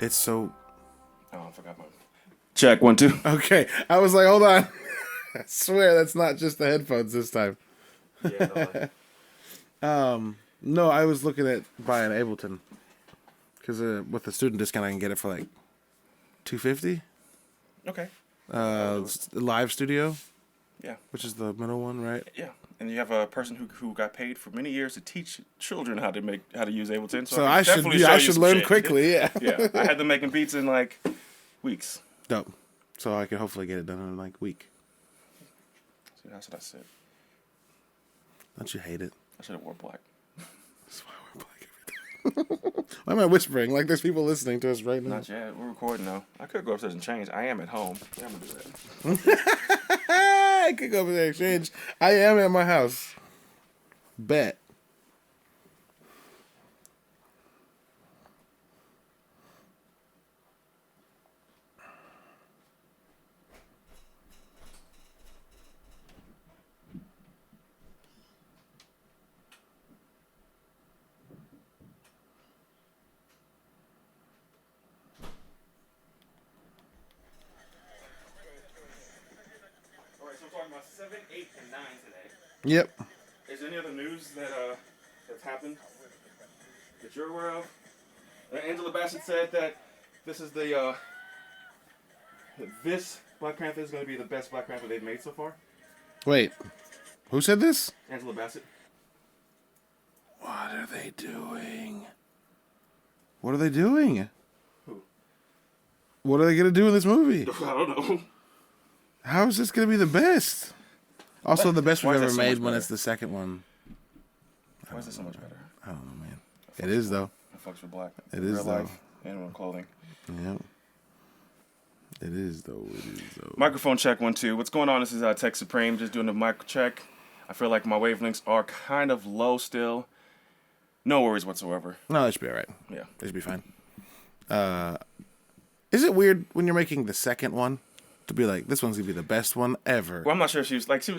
It's so... Oh, I forgot my... Check, 1, 2. Okay, I was like, hold on. I swear that's not just the headphones this time. Yeah, no, No, I was looking at buying Ableton. Because with the student discount, I can get it for like $250. okay. Live studio, Yeah. which is the middle one, right? Yeah. And you have a person who got paid for many years to teach children how to use Ableton. So I I can definitely should show I you should some learn shit. quickly, yeah. Yeah. I had them making beats in like weeks. Dope. So I can hopefully get it done in like a week. See, that's what I said. Don't you hate it? I should have wore black. That's why we're black every day. Why am I whispering? Like there's people listening to us right now. Not yet. We're recording though. I could go upstairs and change. I am at home. Yeah, I'm gonna do that. I could go over there and exchange. I am at my house. Bet. All right, so we're talking about 7, 8, and 9 today. Yep. Is there any other news that's happened that you're aware of? Angela Basset said that this is this Black Panther is going to be the best Black Panther they've made so far. Wait. Who said this? Angela Basset. What are they doing? What are they doing? Who? What are they going to do in this movie? I don't know. How is this going to be the best? Also, the best we've Why is ever that so made much when better? it's the second one. Why is this so much better? I don't know, man. It is, though. I fucks with black. It Real is, though. life and on clothing. Yeah. It is, though. It is, though. Microphone check 1, 2. What's going on? This is Tech Supreme. Just doing a mic check. I feel like my wavelengths are kind of low still. No worries whatsoever. No, it should be all right. Yeah. It should be fine. Is it weird when you're making the second one to be like, this one's going to be the best one ever? Well, I'm not sure if she was like, I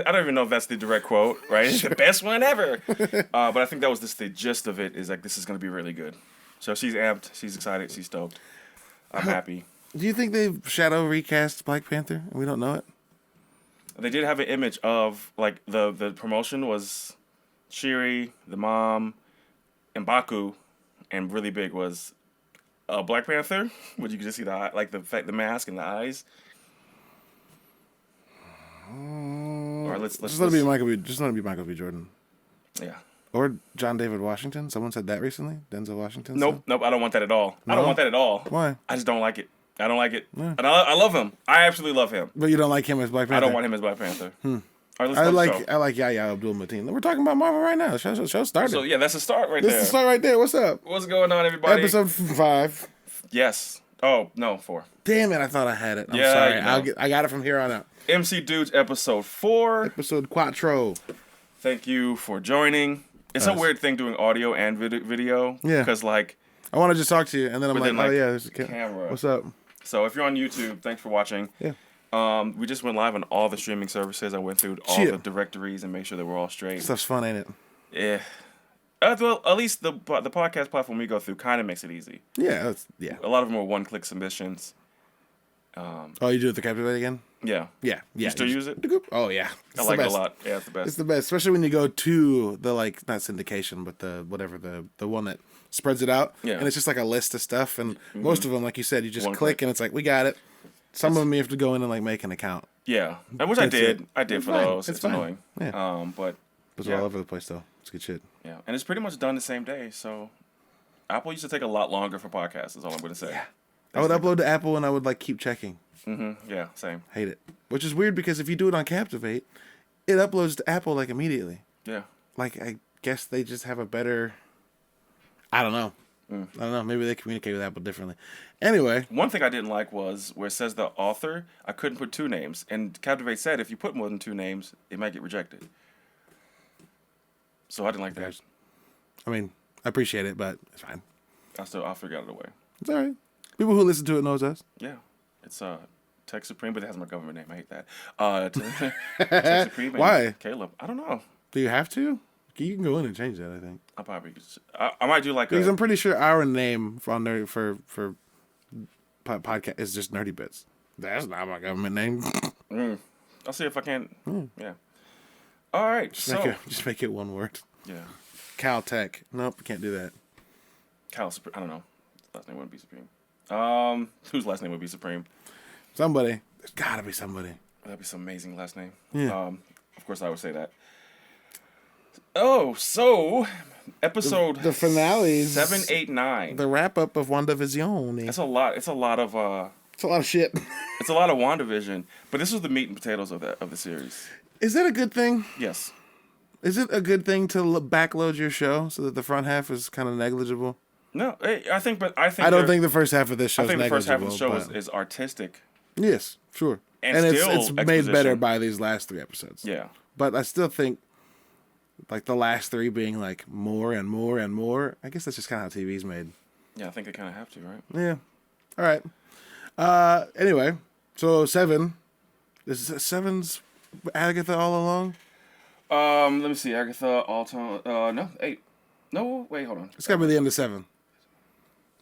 don't even know if that's the direct quote, right? It's the best one ever. But I think that was just the gist of it, is like, this is going to be really good. So she's amped, she's excited, she's stoked. I'm happy. Do you think they've shadow recast Black Panther and we don't know it? They did have an image of, like, the promotion was Shiri, the mom, and Baku, and really big was Black Panther, where you could just see the mask and the eyes. All right, let's Just let it be Michael B. Just let it be Michael B. Jordan. Yeah. Or John David Washington. Someone said that recently. Denzel Washington. Nope. I don't want that at all. I don't No? want that at all. Why? I just don't like it. I don't like it. Yeah. And I love him. I absolutely love him. But you don't like him as Black Panther. I don't want him as Black Panther. All right, let's I start the like show. I like Yahya Abdul-Mateen. We're talking about Marvel right now. The show started. So yeah, that's a start right This there. is the start right there. What's up? What's going on, everybody? Episode 5. Yes. Oh no, 4. Damn it! I thought I had it. I'm Yeah, sorry. you know. I got it from here on out. Mcdudes episode 4. Episode Quattro. Thank you for joining. It's a weird thing doing audio and video. Yeah. Because like, I want to just talk to you, and then I'm But like, then, oh like, yeah, there's a camera. What's up? so if you're on YouTube, thanks for watching. Yeah. We just went live on all the streaming services. I went through all Chill. the directories and made sure that we're all straight. Stuff's fun, ain't it? Yeah. Well, at least the podcast platform we go through kind of makes it easy. Yeah. Yeah. A lot of them are one-click submissions. Oh, you do it the Captivate again? Yeah. Yeah. Yeah. You still use it? Oh yeah. I like it a lot. Yeah, it's the best. It's the best, especially when you go to the not syndication, but the one that spreads it out. Yeah. And it's just like a list of stuff, and most of them, like you said, you just One click click. and it's like we got it. Some of them you have to go in and like make an account. Yeah. Which I That's did. it. I did It's for fine. those. It's It's fine. annoying. Yeah. But It's yeah. all over the place though. It's good shit. Yeah. And it's pretty much done the same day. So Apple used to take a lot longer for podcasts, is all I'm going to say. Yeah. I would upload to Apple and I would like keep checking. Yeah, same. Hate it. Which is weird because if you do it on Captivate, it uploads to Apple like immediately. Yeah. Like I guess they just have a better. I don't know. I don't know. Maybe they communicate with Apple differently. Anyway, One thing I didn't like was where it says the author, I couldn't put 2 names. And Captivate said if you put more than 2 names, it might get rejected. So I didn't like that. I mean, I appreciate it, but it's fine. I'll figure out a way. It's all right. People who listen to it knows us. Yeah. It's Tech Supreme, but it has my government name. I hate that. Tech Supreme and Why? Caleb. I don't know. Do you have to? You can go in and change that, I think. I probably could. I might do like because I'm pretty sure our name for podcast is just Nerdy Bits. That's not my government name. I'll see if I can. Yeah. All right. Just make it one word. Yeah. Caltech. Nope, can't do that. I don't know. His last name wouldn't be Supreme. Whose last name would be Supreme? Somebody. There's gotta be somebody. That'd be some amazing last name. Yeah. Of course, I would say that. Oh, so episode the finales 7, 8, 9. The wrap up of WandaVision. That's a lot. It's a lot of shit. It's a lot of WandaVision, but this was the meat and potatoes of the series. Is that a good thing? Yes. Is it a good thing to backload your show so that the front half is kind of negligible? No, I think I don't think the first half of this show is negligible. I think the first half of the show is artistic. Yes, sure. And it's made better by these last 3 episodes. Yeah. But I still think, like, the last 3 being, like, more and more and more, I guess that's just kind of how TV's made. Yeah, I think they kind of have to, right? Yeah. All right. Anyway, so 7. Is 7's Agatha all along? Let me see. Agatha, Alton. No, 8. No, wait, hold on. It's got to be the end of 7.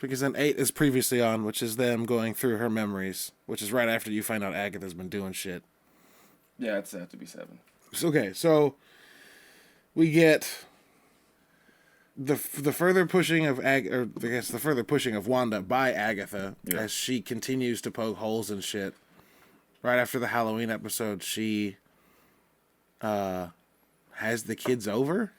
Because then 8 is previously on, which is them going through her memories, which is right after you find out Agatha's been doing shit. Yeah, it's have to be 7. Okay, so we get the further pushing of the further pushing of Wanda by Agatha as she continues to poke holes and shit. Right after the Halloween episode, she has the kids over.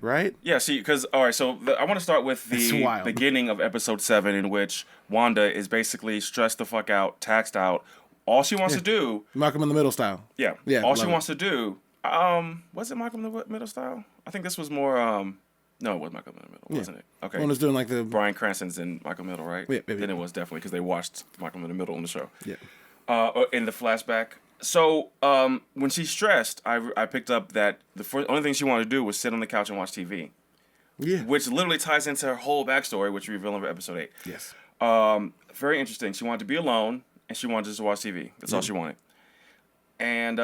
Right? Yeah, see, because, all right, so I want to start with the beginning of episode 7, in which Wanda is basically stressed the fuck out, taxed out. All she wants to do... Malcolm in the Middle style. Yeah. All she wants to do... was it Malcolm in the Middle style? I think this was more... No, it was Malcolm in the Middle, wasn't it? Okay. One was doing like the... Bryan Cranston's in Malcolm in the Middle, right? Yeah, maybe. Then it was definitely, because they watched Malcolm in the Middle on the show. Yeah. In the flashback. So, when she's stressed, I picked up that only thing she wanted to do was sit on the couch and watch TV. Yeah. Which literally ties into her whole backstory, which we reveal in episode 8. Yes. Very interesting. She wanted to be alone, and she wanted just to watch TV. That's all she wanted. And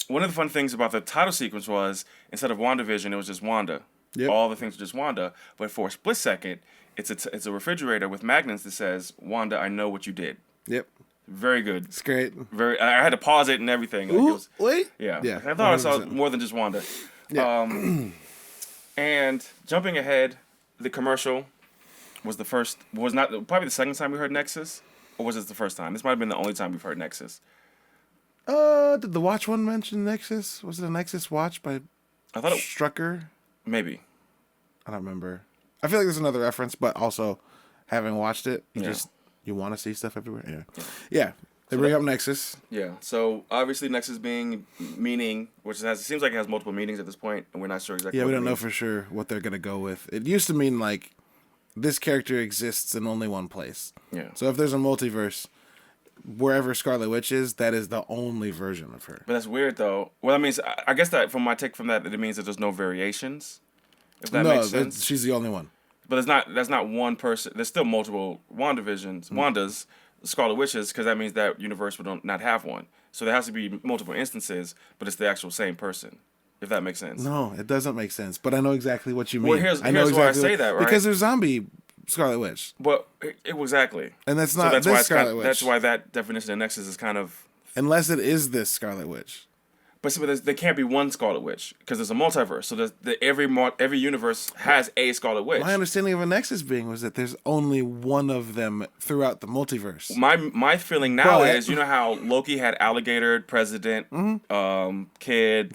one of the fun things about the title sequence was, instead of WandaVision, it was just Wanda. Yep. All the things were just Wanda. But for a split second, it's a refrigerator with magnets that says, "Wanda, I know what you did." Yep. Very good. It's great. I had to pause it and everything. Like, Ooh, wait. Yeah. Yeah. I thought 100%. I saw more than just Wanda. Yeah. And jumping ahead, the commercial was probably the second time we heard Nexus, or was it the first time? This might have been the only time we've heard Nexus. Did the watch one mention Nexus? Was it a Nexus watch by Strucker? Maybe. I don't remember. I feel like there's another reference, but also having watched it, you want to see stuff everywhere. Yeah. They bring up Nexus. Yeah. So obviously Nexus meaning, which it seems like it has multiple meanings at this point, and we're not sure exactly. Yeah, we don't know for sure what they're gonna go with. It used to mean like this character exists in only one place. Yeah. So if there's a multiverse, wherever Scarlet Witch is, that is the only version of her. But that's weird though. Well, that means I guess that from my take from that, it means that there's no variations. If that makes sense. She's the only one. But that's not one person. There's still multiple WandaVisions, Wandas, Scarlet Witches, because that means that universe would not have one. So there has to be multiple instances, but it's the actual same person. If that makes sense. No, it doesn't make sense. But I know exactly what you mean. Well, here's why I say that, right? Because there's zombie Scarlet Witch. But exactly. And that's not this Scarlet Witch. That's why that definition of Nexus is kind of... Unless it is this Scarlet Witch. But there can't be one Scarlet Witch because there's a multiverse. So every universe has a Scarlet Witch. My understanding of a Nexus being was that there's only one of them throughout the multiverse. My feeling now is, you know how Loki had Alligator, President, Kid,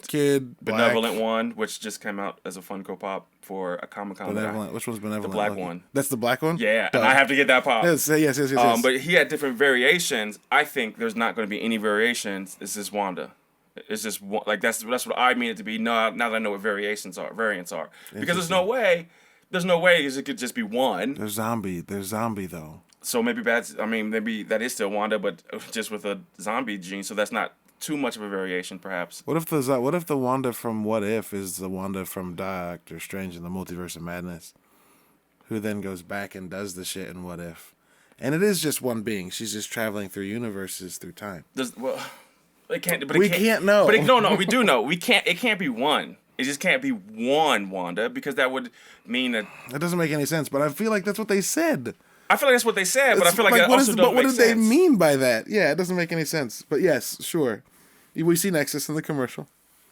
Benevolent Black. One, which just came out as a Funko Pop for a Comic-Con. Benevolent. Which one's Benevolent? The black one. That's the black one? Yeah, and I have to get that pop. Yes. But he had different variations. I think there's not going to be any variations. It's just Wanda. It's just like that's what I mean it to be. Now that I know what variants are, because there's no way it could just be one. They're zombie though. So maybe maybe that is still Wanda, but just with a zombie gene. So that's not too much of a variation, perhaps. What if the Wanda from What If is the Wanda from Doctor Strange in the Multiverse of Madness, who then goes back and does the shit in What If, and it is just one being. She's just traveling through universes through time. It can't. But we can't know. But no, we do know. We can't. It can't be one. It just can't be one Wanda because that would mean that. That doesn't make any sense, but I feel like that's what they said. I feel like that's what they said, but I feel like that also doesn't make sense. What did they mean by that? Yeah, it doesn't make any sense. But yes, sure. We see Nexus in the commercial.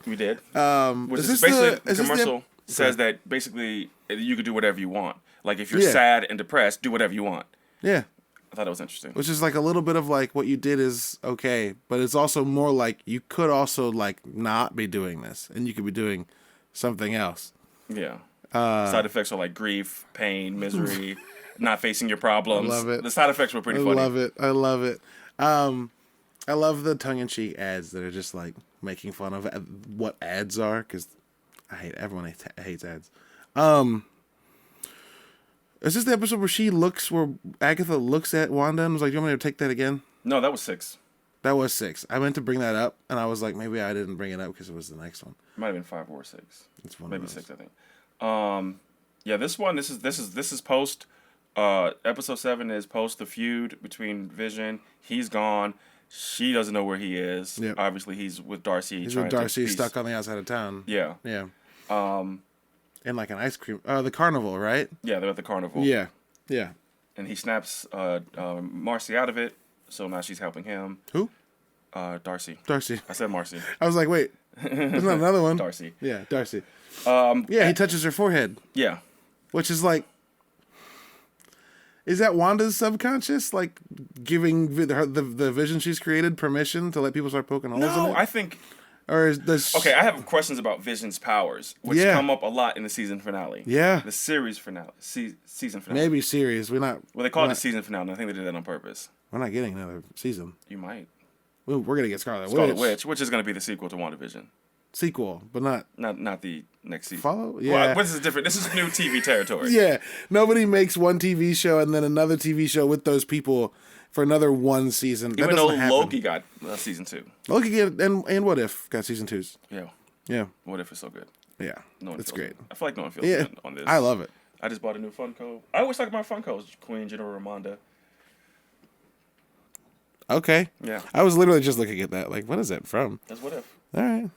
We did. Which is basically the commercial says that basically you could do whatever you want. Like if you're sad and depressed, do whatever you want. Yeah. I thought it was interesting. Which is like a little bit of like what you did is okay, but it's also more like you could also like not be doing this and you could be doing something else. Yeah. Side effects are like grief, pain, misery, not facing your problems. I love it. The side effects were pretty funny. I love it. I love the tongue-in-cheek ads that are just like making fun of what ads are because everyone hates ads. Is this the episode where Agatha looks at Wanda and was like, "Do you want me to take that again?" No, that was 6. That was 6. I meant to bring that up, and I was like, maybe I didn't bring it up because it was the next one. It might have been 5 or 6. It's one maybe of those. 6, I think. Yeah, this one. This is post. Episode 7 is post the feud between Vision. He's gone. She doesn't know where he is. Yep. Obviously, he's with Darcy. He's with Darcy, stuck on the outside of town. Yeah. Yeah. And like an ice cream. The carnival, right? Yeah, they're at the carnival. Yeah. Yeah. And he snaps Marcy out of it, so now she's helping him. Who? Darcy. Darcy. I said Marcy. I was like, wait, there's not another one. Darcy. Yeah, Darcy. He touches her forehead. Yeah. Which is like, is that Wanda's subconscious, like giving the Vision she's created permission to let people start poking holes in it? No, I think. Or is this... Okay, I have questions about Vision's powers, which come up a lot in the season finale. Yeah. The series finale. Season finale. Maybe series. We're not... Well, they call it the season finale, and I think they did that on purpose. We're not getting another season. You might. We're going to get Scarlet Witch, which is going to be the sequel to WandaVision. Sequel, but not... Not the next season. Follow? Yeah. Well, this is different. This is new TV territory. Yeah. Nobody makes one TV show and then another TV show with those people for another one season. Even though Loki got season 2. Loki and What If got season 2s. Yeah. Yeah. What If is so good. Yeah. It's great. I feel like no one feels good on this. I love it. I just bought a new Funko. I always talk about Funkos. Queen General Ramonda. Okay. Yeah. I was literally just looking at that. Like, what is that from? That's What If. All right.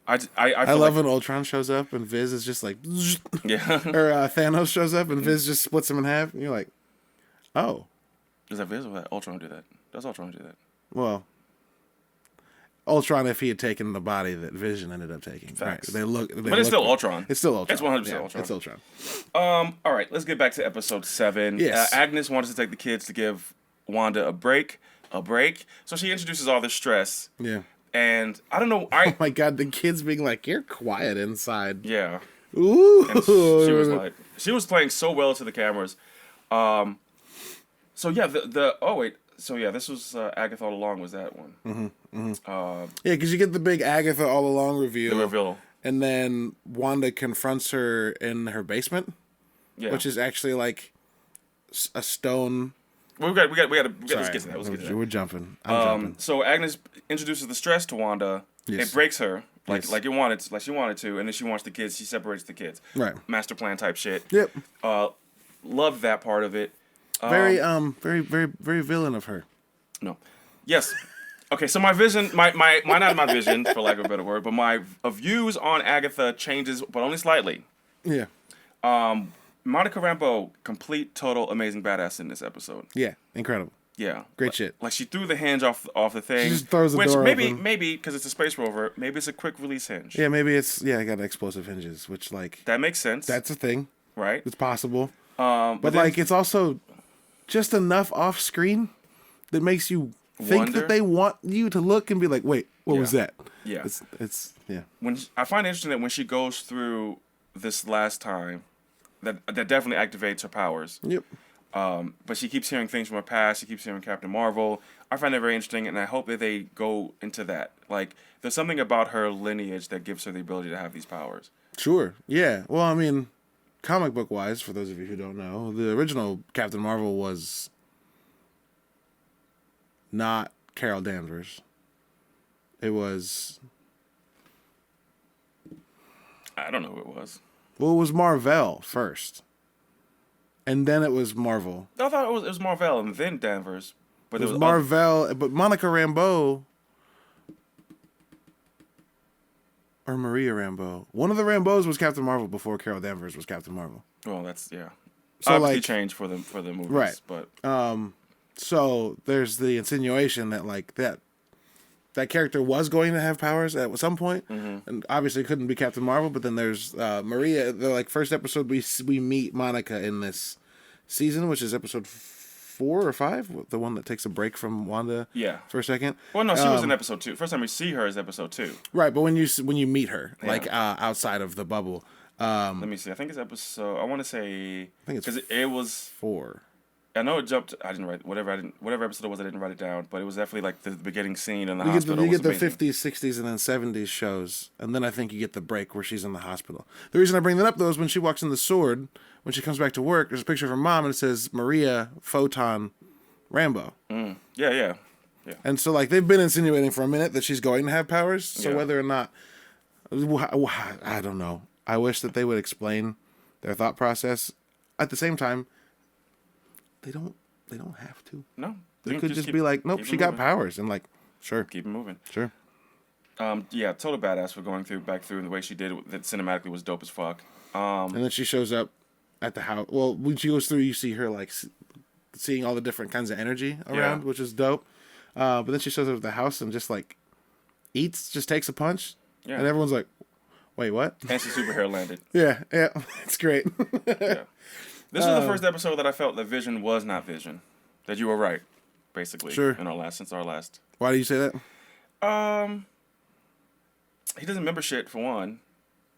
I love when Ultron shows up and Viz is just like, yeah. Or Thanos shows up and Viz just splits him in half. And you're like, oh. Does that Viz or that Ultron do that? Does Ultron do that? Well, Ultron if he had taken the body that Vision ended up taking. Facts. Right. But it's still Ultron. It's still Ultron. It's 100% yeah, Ultron. It's Ultron. All right, let's get back to episode 7. Yes. Agnes wanted to take the kids to give Wanda a break. So she introduces all this stress. Yeah. And I don't know. Oh my God, the kids being like, "You're quiet inside." Yeah. Ooh. And she was playing so well to the cameras. So yeah, this was Agatha all along. Was that one? Mm-hmm. Yeah, because you get the big Agatha all along reveal. The reveal. And then Wanda confronts her in her basement. Yeah. Which is actually like a stone. We got to let's get to that. We're jumping. I'm jumping. So Agnes introduces the stress to Wanda. Yes. It breaks her like she wanted to, and then she wants the kids. She separates the kids. Right. Master plan type shit. Yep. Love that part of it. Very very villain of her. No. Yes. Okay, so my vision, not my vision, for lack of a better word, but my views on Agatha changes, but only slightly. Yeah. Monica Rambeau, complete, total, amazing badass in this episode. Yeah, incredible. Yeah, great shit. Like she threw the hinge off the thing. She just throws the door open. Maybe because it's a space rover, maybe it's a quick release hinge. Yeah, maybe it's I got explosive hinges, which like that makes sense. That's a thing, right? It's possible. But like it's also just enough off screen that makes you think that they want you to look and be like, wait, what was that? Yeah, it's yeah. When I find it interesting that when she goes through this last time. That definitely activates her powers. Yep. But she keeps hearing things from her past. She keeps hearing Captain Marvel. I find that very interesting, and I hope that they go into that. Like, there's something about her lineage that gives her the ability to have these powers. Sure. Yeah. Well, I mean, comic book wise, for those of you who don't know, the original Captain Marvel was not Carol Danvers. It was. I don't know who it was. Well, it was Marvel first, and then it was Marvel. I thought it was Marvel and then Danvers, but it was Marvel. But Monica Rambeau or Maria Rambeau. One of the Rambeaus was Captain Marvel before Carol Danvers was Captain Marvel. Well, that's so obviously like changed for the movies, right. But so there's the insinuation that like that character was going to have powers at some point, and obviously couldn't be Captain Marvel. But then there's Maria. The like first episode we meet Monica in this season, which is episode 4 or 5, the one that takes a break from Wanda. Yeah. For a second. Well, no, she was in episode 2. First time we see her is episode 2. Right, but when you meet her, like outside of the bubble. Let me see. I think it's episode. I want to say. I think it's because it was 4. I know it jumped. I didn't write whatever episode it was. I didn't write it down, but it was definitely like the beginning scene in the hospital. You get the amazing. 50s, 60s, and then 70s shows, and then I think you get the break where she's in the hospital. The reason I bring that up though is when she walks in the Sword, when she comes back to work, there's a picture of her mom and it says Maria Photon Rambeau. Yeah. And so like they've been insinuating for a minute that she's going to have powers. So whether or not, I don't know. I wish that they would explain their thought process. At the same time, they don't have to. No. They could just be like, nope, she got powers, and like, sure. Keep it moving. Sure. Yeah, total badass for going back through and the way she did it. That cinematically was dope as fuck. And then she shows up at the house. Well, when she goes through, you see her like seeing all the different kinds of energy around, which is dope. But then she shows up at the house and just like just takes a punch. Yeah. And everyone's like, wait, what? And she superhero landed. Yeah, it's great. Yeah. This was the first episode that I felt that Vision was not Vision. That you were right, basically. Sure. Since our last. Why do you say that? He doesn't remember shit, for one.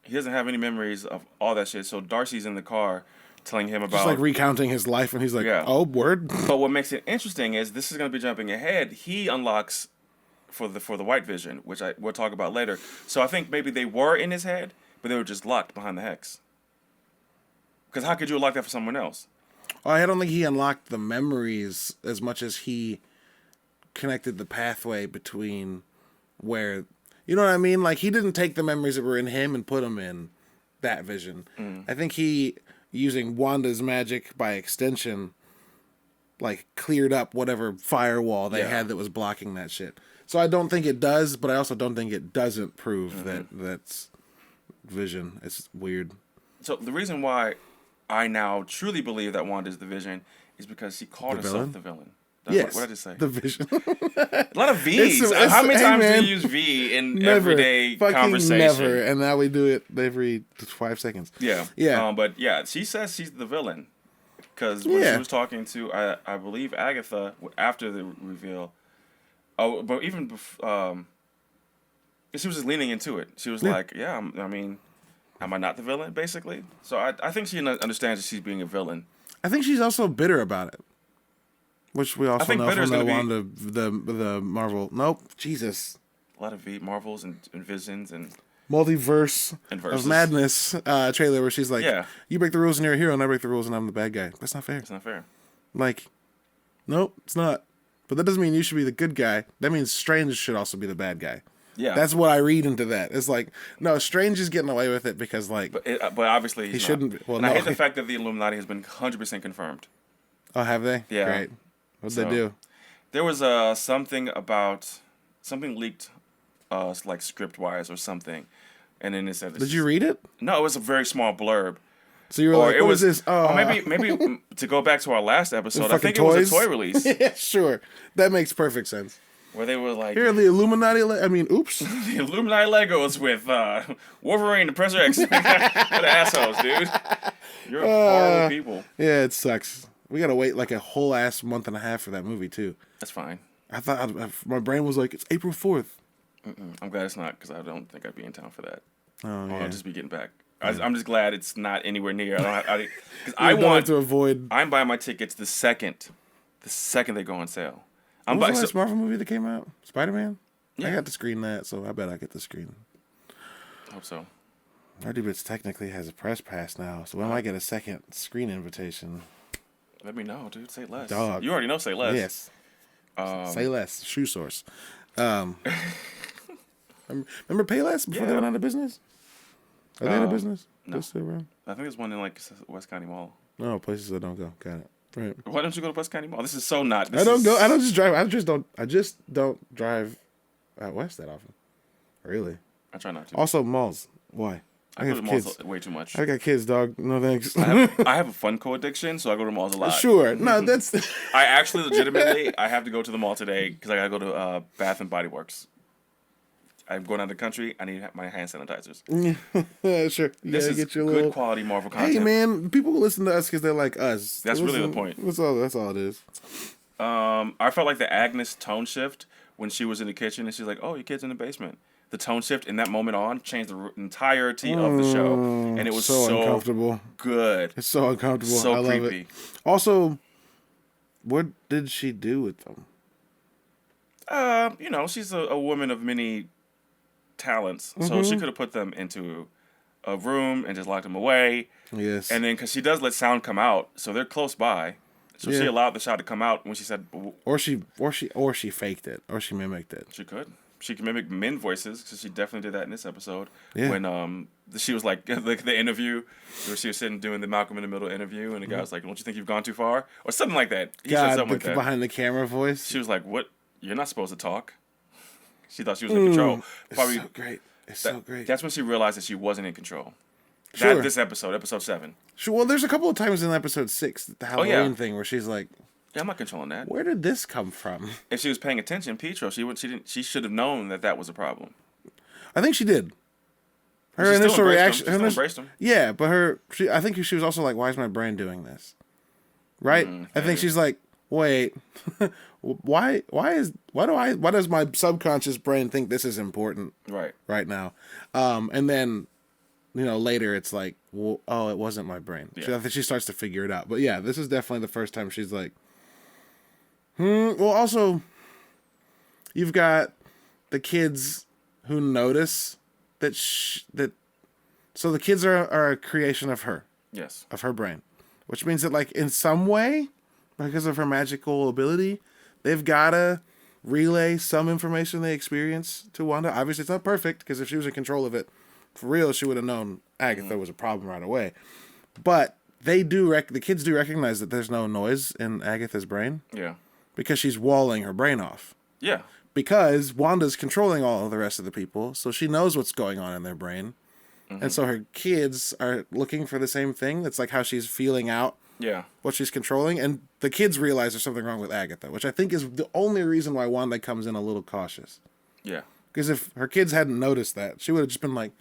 He doesn't have any memories of all that shit. So Darcy's in the car telling him about... Just like recounting his life, and he's like, oh, word. But what makes it interesting is, this is going to be jumping ahead, he unlocks for the White Vision, which we'll talk about later. So I think maybe they were in his head, but they were just locked behind the hex. Because how could you unlock that for someone else? I don't think he unlocked the memories as much as he connected the pathway between where... You know what I mean? Like, he didn't take the memories that were in him and put them in that vision. I think he, using Wanda's magic by extension, like, cleared up whatever firewall they had that was blocking that shit. So I don't think it does, but I also don't think it doesn't prove that that's Vision. It's weird. So the reason why I now truly believe that Wanda's the Vision is because she called herself the villain. Yes. What did I just say? The Vision. A lot of V's. How many times do you use V in everyday conversation? Never. And now we do it every 5 seconds. Yeah. Yeah. But yeah, she says she's the villain. Because when she was talking to, I believe, Agatha, after the reveal, but even before, she was just leaning into it. She was like, am I not the villain, basically? So I think she understands that she's being a villain. I think she's also bitter about it. Which we also know from the Marvel. Nope, Jesus. A lot of Marvels and Visions and Multiverse of Madness trailer where she's like, you break the rules and you're a hero, and I break the rules and I'm the bad guy. That's not fair. It's not fair. Like, nope, it's not. But that doesn't mean you should be the good guy. That means Strange should also be the bad guy. Yeah. That's what I read into that. It's like, no, Strange is getting away with it because, like... But obviously he shouldn't... Well, and I hate the fact that the Illuminati has been 100% confirmed. Oh, have they? Yeah. Great. What'd they do? There was something leaked, like script-wise or something, and then it said... Did you read it? No, it was a very small blurb. So you were like, what is this? Or maybe to go back to our last episode, I think it was a toy release. Yeah, sure. That makes perfect sense. Where they were like... Here are the Illuminati... oops. The Illuminati Legos with Wolverine, the Professor X. What assholes, dude. You're horrible people. Yeah, it sucks. We gotta wait like a whole ass month and a half for that movie, too. That's fine. I thought... my brain was like, it's April 4th. I'm glad it's not, because I don't think I'd be in town for that. Oh, yeah. I'll just be getting back. I'm just glad it's not anywhere near. I want to avoid... I'm buying my tickets the second they go on sale. What was the last Marvel movie that came out? Spider-Man? Yeah. I got to screen that, so I bet I get to screen. Hope so. RD-Bits technically has a press pass now, so when I get a second screen invitation... Let me know, dude. Say less. Dog. You already know Say Less. Yes. Say Less. Shoe Source. Remember Payless before they went out of business? Are they out of business? No. Still around? I think there's one in like West County Mall. No, places I don't go. Got it. Right. Why don't you go to West County Mall? This is so not. I don't go. I don't just drive. I just don't drive out west that often. Really. I try not to. Also, malls. Why? I go to malls way too much. I got kids, dog. No thanks. I have a Funko addiction, so I go to malls a lot. Sure. No, that's... I actually legitimately, I have to go to the mall today because I got to go to Bath and Body Works. I'm going out of the country. I need my hand sanitizers. Sure. You this is get your good little... quality Marvel content. Hey, man. People listen to us because they're like us. That's really the point. That's all it is. I felt like the Agnes tone shift when she was in the kitchen and she's like, "Oh, your kid's in the basement." The tone shift in that moment on changed the entirety of the show, and it was so uncomfortable. Good. It's so uncomfortable. So I love creepy. It. Also, what did she do with them? She's a woman of many talents, so she could have put them into a room and just locked them away. Yes. And then because she does let sound come out, so they're close by. So she allowed the shot to come out when she said, or she faked it, or she mimicked it. She could. She can mimic men voices because she definitely did that in this episode. Yeah. When she was like the interview where she was sitting doing the Malcolm in the Middle interview, and the guy was like, "Don't you think you've gone too far?" or something like that. He said something like that. Behind the camera voice. She was like, "What? You're not supposed to talk." She thought she was in control. Probably, it's so great. It's so great. That's when she realized that she wasn't in control. Sure. This episode 7. Sure. Well, there's a couple of times in episode 6, the Halloween thing, where she's like, "Yeah, I'm not controlling that." Where did this come from? If she was paying attention, Pietro, she should have known that was a problem. I think she did. Her she initial reaction, she still embraced him. Yeah, but I think she was also like, "Why is my brain doing this?" Right? I think she's like, "Wait, why does my subconscious brain think this is important right now?" And then, later it's like, well, oh, it wasn't my brain. Yeah. I think she starts to figure it out. But yeah, this is definitely the first time she's like, Well, also, you've got the kids who notice that so the kids are a creation of her. Yes. Of her brain. Which means that, like, in some way, because of her magical ability, they've got to relay some information they experience to Wanda. Obviously, it's not perfect, because if she was in control of it, for real, she would have known Agatha was a problem right away. But the kids do recognize that there's no noise in Agatha's brain. Yeah. Because she's walling her brain off. Yeah. Because Wanda's controlling all of the rest of the people, so she knows what's going on in their brain. And so her kids are looking for the same thing. That's like how she's feeling out what she's controlling. And the kids realize there's something wrong with Agatha, which I think is the only reason why Wanda comes in a little cautious. Yeah. Because if her kids hadn't noticed that, she would have just been like,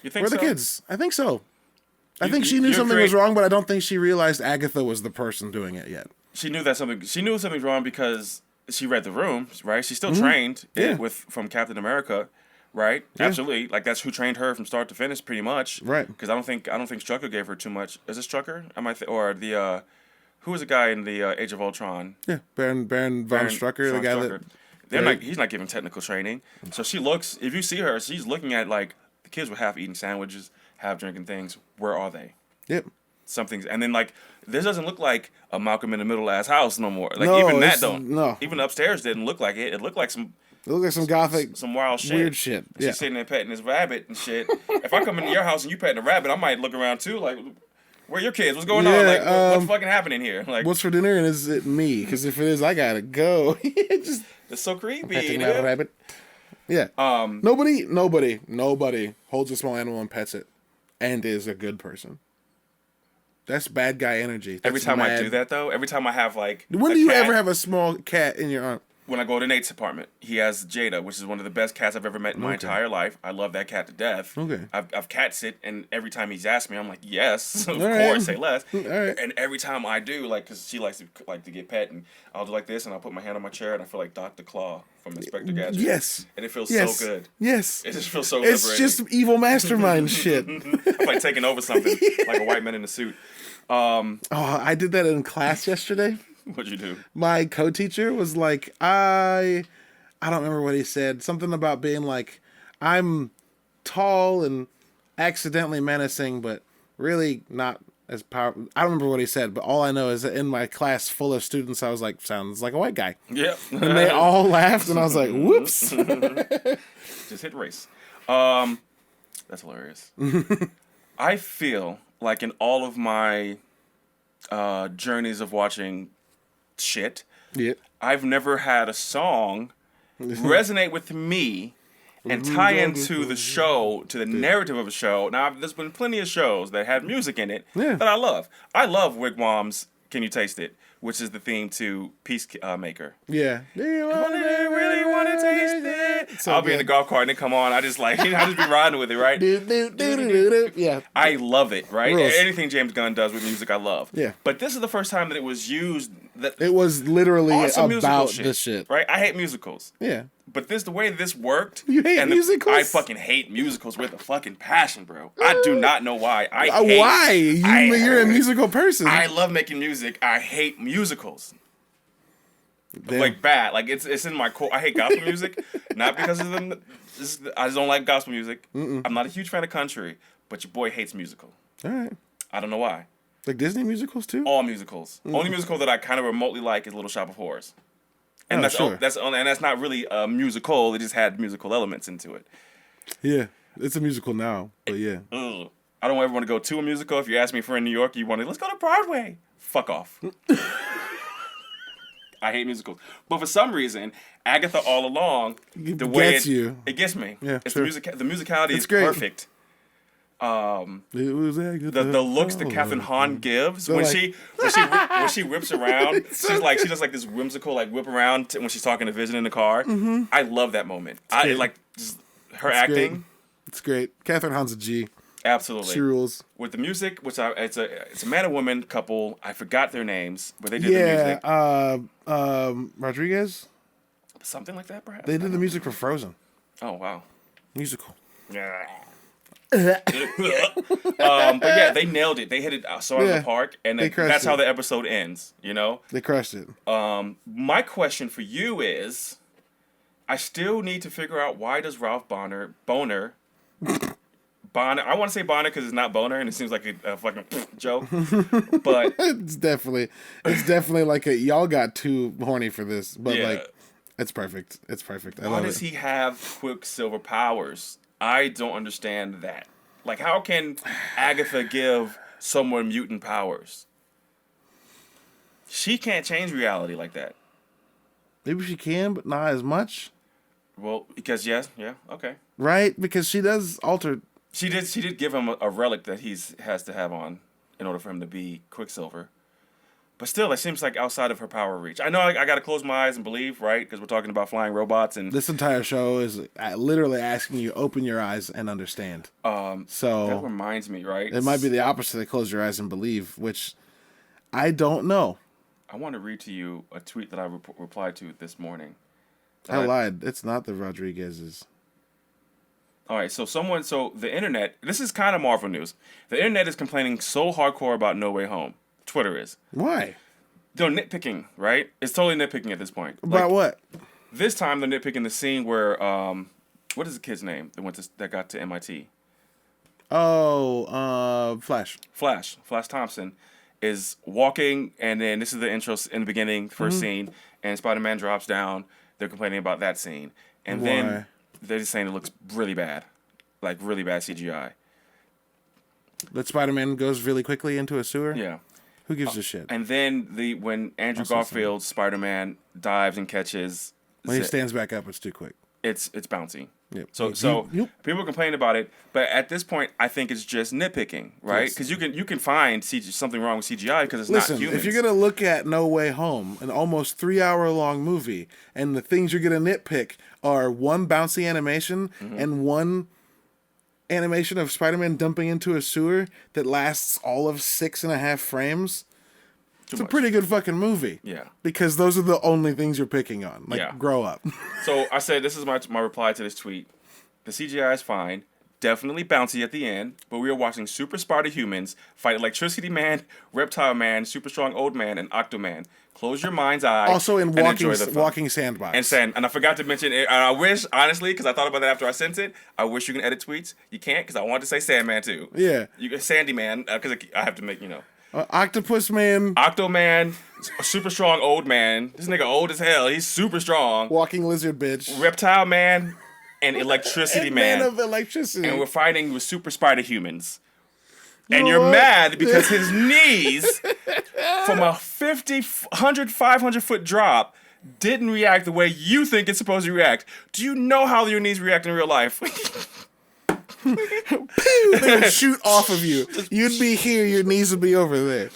"You think where are so? the kids?" I think so. I think she knew something was wrong, but I don't think she realized Agatha was the person doing it yet. She knew something was wrong because she read the room, right? She's still trained from Captain America, right? Yeah. Absolutely. Like, that's who trained her from start to finish, pretty much. Right. Because I don't think Strucker gave her too much. Is it Strucker? Or the who was the guy in the Age of Ultron? Yeah, Baron von Strucker, the guy that he's not giving technical training. So she looks. If you see her, she's looking at, like, the kids were half eating sandwiches, half drinking things. Where are they? Yep. Something's, and then, like, this doesn't look like a Malcolm in the Middle ass house no more. Like, no, even that don't. No. Even upstairs didn't look like it. It looked like some. It looked like some gothic, some wild shit, weird shit. Yeah. She's sitting there petting this rabbit and shit. If I come into your house and you petting a rabbit, I might look around too. Like, where are your kids? What's going on? Like, what's fucking happening here? Like, what's for dinner? And is it me? Because if it is, I gotta go. It's so creepy. Petting that rabbit. Yeah. Nobody holds a small animal and pets it, and is a good person. That's bad guy energy. That's every time I do that, though, every time I have, like, when do you ever have a small cat in your arm? When I go to Nate's apartment, he has Jada, which is one of the best cats I've ever met in my entire life. I love that cat to death. Okay. I've cat sit, and every time he's asked me, I'm like, yes, of course, say less. All right. And every time I do, like, because she likes to get pet, and I'll do like this, and I'll put my hand on my chair, and I feel like Dr. Claw from Inspector Gadget. Yes. And it feels so good. Yes. It just feels so liberating. It's just evil mastermind shit. I'm like taking over something, like a white man in a suit. I did that in class yesterday. What'd you do? My co-teacher was like, I don't remember what he said. Something about being like, I'm tall and accidentally menacing, but really not as powerful. I don't remember what he said, but all I know is that in my class full of students, I was like, sounds like a white guy. Yeah. And they all laughed, and I was like, whoops. Just hit race. That's hilarious. I feel like in all of my journeys of watching shit, I've never had a song resonate with me and tie into the show, to the narrative of a show. Now, there's been plenty of shows that had music in it that I love. I love Wigwam's Can You Taste It, which is the theme to Peacemaker. Yeah. Do you really want to taste it? So I'll be in the golf cart and it come on. I just like, I just be riding with it, right? Yeah. I love it, right? Rules. Anything James Gunn does with music, I love. Yeah. But this is the first time that it was used. That it was literally awesome about shit, this shit. Right? I hate musicals. Yeah. But the way this worked. You hate musicals? I fucking hate musicals with a fucking passion, bro. I do not know why. Why? You're a musical person. I love making music. I hate musicals. Damn. Like bad. Like it's in my core. I hate gospel music. Not because of them. I just don't like gospel music. I'm not a huge fan of country, but your boy hates musical. All right. I don't know why. Like Disney musicals too? All musicals. Only musical that I kind of remotely like is Little Shop of Horrors. And that's not really a musical. It just had musical elements into it. Yeah, it's a musical now, but yeah. I don't ever want to go to a musical. If you ask me for in New York, let's go to Broadway. Fuck off. I hate musicals. But for some reason, Agatha all along, it gets me. Yeah, it's the musicality is great. Perfect. It was the looks that Catherine Hahn gives when she whips around, she does like this whimsical like whip around when she's talking to Vision in the car. I love that moment. I like her acting. Great. It's great. Catherine Hahn's a G. Absolutely. She rules. With the music, it's a man and woman couple. I forgot their names, but they did the music. Rodriguez. Something like that, perhaps. They did the music for Frozen. Oh wow. Musical. Yeah. But yeah, they nailed it. They hit it so out of the park, and that's how the episode ends. You know, they crushed it. My question for you is, I still need to figure out why does Ralph Boner, I want to say Bonner because it's not Boner, and it seems like a fucking joke. But it's definitely like y'all got too horny for this, but like, it's perfect. It's perfect. I love it. Why does he have Quicksilver powers? I don't understand that. Like, how can Agatha give someone mutant powers? She can't change reality like that. Maybe she can, but not as much. Well, because okay. Right, because she does alter. She did give him a relic that he has to have on in order for him to be Quicksilver. But still, it seems like outside of her power reach. I know I got to close my eyes and believe, right? Because we're talking about flying robots. And this entire show is literally asking you open your eyes and understand. So that reminds me, right? It might be the opposite of close your eyes and believe, which I don't know. I want to read to you a tweet that I replied to this morning. I lied. It's not the Rodriguez's. All right, so the internet, this is kind of Marvel news. The internet is complaining so hardcore about No Way Home. Twitter is. Why? They're nitpicking, right? It's totally nitpicking at this point. About what? This time they're nitpicking the scene where what is the kid's name that got to MIT? Oh, Flash. Flash Thompson is walking, and then this is the intro in the beginning, first scene, and Spider-Man drops down. They're complaining about that scene, and then they're just saying it looks really bad, like really bad CGI. That Spider-Man goes really quickly into a sewer? Yeah. Who gives a shit? And then when Andrew Garfield's Spider-Man dives and catches... When he stands back up, it's too quick. It's bouncy. Yep. So people complain about it, but at this point, I think it's just nitpicking, right? Because you can find something wrong with CGI because it's not humans. If you're going to look at No Way Home, an almost 3-hour-long movie, and the things you're going to nitpick are one bouncy animation and one... animation of Spider-Man dumping into a sewer that lasts all of 6.5 frames. It's a pretty good fucking movie. Yeah. Because those are the only things you're picking on. Like, grow up. So I said, this is my reply to this tweet. The CGI is fine. Definitely bouncy at the end, but we are watching super Spider-Humans fight Electricity Man, Reptile Man, Super Strong Old Man, and Octoman. Close your mind's eye. Also in Walking Sandbox. And I forgot to mention it. And I wish, honestly, because I thought about that after I sent it, I wish you can edit tweets. You can't, because I wanted to say Sandman too. Yeah. Sandy Man, because I have to make, Octopus Man. Octoman, Super Strong Old Man. This nigga old as hell. He's super strong. Walking Lizard Bitch. Reptile Man. And Electricity Man. Man of Electricity. And we're fighting with super Spider-Humans. And you're mad because his knees, from a 500 foot drop, didn't react the way you think it's supposed to react. Do you know how your knees react in real life? Pew! They would shoot off of you. You'd be here, your knees would be over there.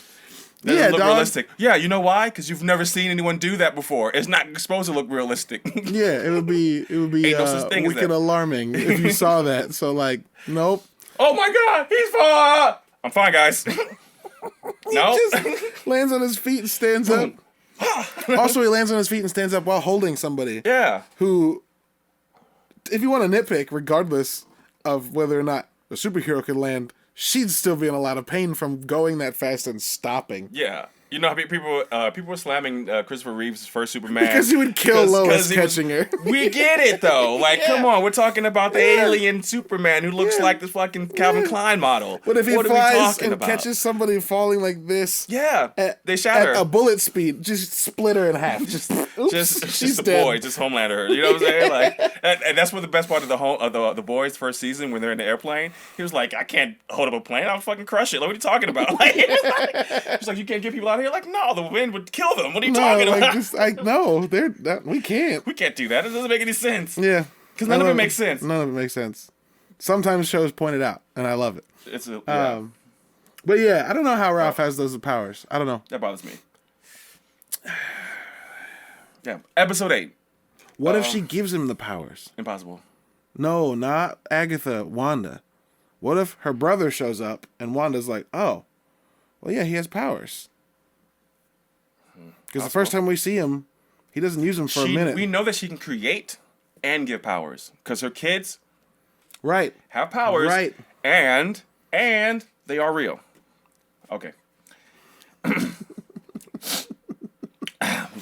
Doesn't look realistic. Yeah, you know why? Because you've never seen anyone do that before. It's not supposed to look realistic. Yeah, it would be Ain't no such thing as wicked that. alarming if you saw that. So like, nope. Oh my God, he's fine. I'm fine, guys. No. Just lands on his feet and stands up. Also, he lands on his feet and stands up while holding somebody. Yeah. Who, if you want to nitpick, regardless of whether or not a superhero could land, she'd still be in a lot of pain from going that fast and stopping. Yeah. You know how people were slamming Christopher Reeve's first Superman Because he would kill Lois catching her. We get it though. Like, come on, we're talking about the alien Superman who looks like this fucking Calvin Klein model. But if he what flies and catches somebody falling like this, they shatter at a bullet speed, just split her in half. Just a boy, just Homelander her. You know what I'm saying? Like, and that's what the best part of the Boys first season when they're in the airplane. He was like, I can't hold up a plane. I'll fucking crush it. Like, what are you talking about? Like, he's like, you can't get people out of here. Like, no, the wind would kill them. What are you talking about? No, we can't. We can't do that. It doesn't make any sense. Yeah, because none of it makes sense. None of it makes sense. Sometimes shows point it out, and I love it. But yeah, I don't know how Ralph has those powers. I don't know. That bothers me. Yeah, episode 8. What if she gives him the powers? Impossible. No, not Agatha. Wanda. What if her brother shows up and Wanda's like, oh, well, yeah, he has powers. Because the first time we see him, he doesn't use them for a minute. We know that she can create and give powers because her kids, have powers, and they are real. Okay. Moving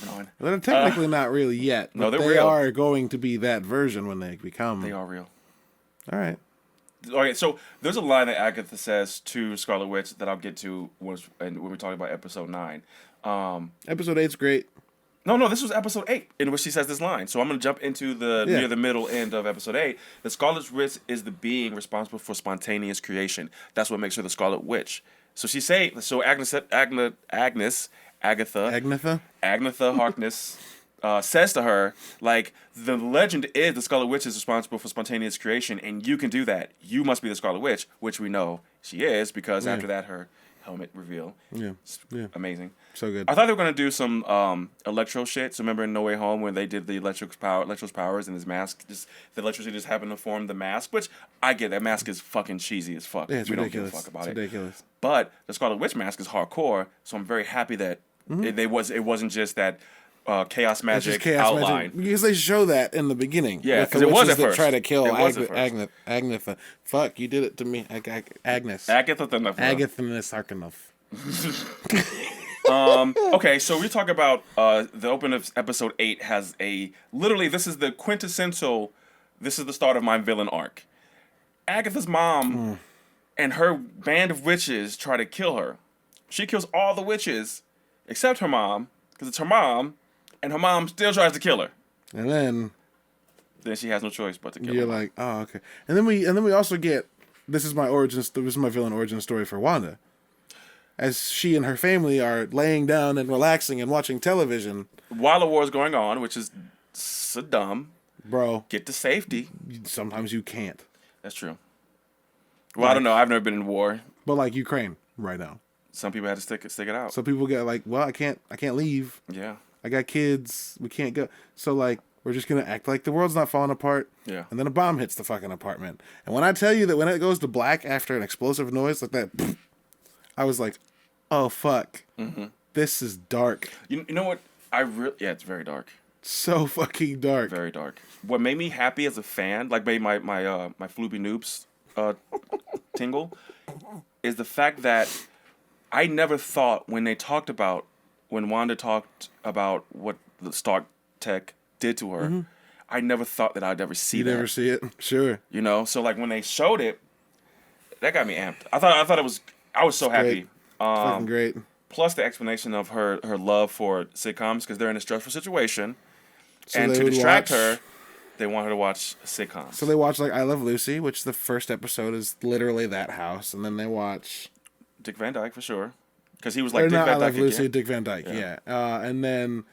on. They're technically not real yet. But no, they're they real. are going to be that version when they become. They are real. All right. Okay, so there's a line that Agatha says to Scarlet Witch that I'll get to when we're talking about episode 9. Episode 8's great. No, this was episode 8 in which she says this line. So I'm going to jump into near the middle end of episode 8. The Scarlet Witch is the being responsible for spontaneous creation. That's what makes her the Scarlet Witch. So Agatha Harkness says to her, like, the legend is the Scarlet Witch is responsible for spontaneous creation, and you can do that. You must be the Scarlet Witch, which we know she is because after that her helmet reveal. Yeah. Amazing. So good. I thought they were gonna do some electro shit. So remember in No Way Home when they did the Electro's powers and his mask, the electricity just happened to form the mask, which I get. That mask is fucking cheesy as fuck. Yeah, it's we ridiculous. Don't give a fuck about it's ridiculous. But the Scarlet Witch mask is hardcore, so I'm very happy that it wasn't just that chaos magic outline. Because they show that in the beginning. Yeah, because it was at first. Try to kill Agatha. Fuck, you did it to me, Agnes. Agatha Sarkanoff. Okay, so we talk about the opening of episode 8 has literally this is the quintessential. This is the start of my villain arc. Agatha's mom and her band of witches try to kill her. She kills all the witches except her mom because it's her mom, and her mom still tries to kill her. And then she has no choice but to kill her. You're like, oh, okay. And then we also get this is my villain origin story for Wanda. As she and her family are laying down and relaxing and watching television. While the war is going on, which is so dumb. Bro. Get to safety. Sometimes you can't. That's true. Well, I don't know. I've never been in war. But like Ukraine right now. Some people had to stick it out. Some people get like, well, I can't leave. Yeah. I got kids. We can't go. So like, we're just going to act like the world's not falling apart. Yeah. And then a bomb hits the fucking apartment. And when I tell you that when it goes to black after an explosive noise like that, I was like, oh, fuck. Mm-hmm. This is dark. You know what? Yeah, it's very dark. So fucking dark. Very dark. What made me happy as a fan, like made my Floopy Noobs tingle, is the fact that I never thought when Wanda talked about what the Stark Tech did to her, I never thought that I'd ever see that. You never see it? Sure. You know? So like when they showed it, that got me amped. I was so happy. Fucking great. Plus the explanation of her love for sitcoms because they're in a stressful situation. So and to distract her, they want her to watch sitcoms. So they watch like I Love Lucy, which the first episode is literally that house. And then they watch Dick Van Dyke for sure. Because he was like Dick Van Dyke. I Love Lucy, Dick Van Dyke, yeah. And then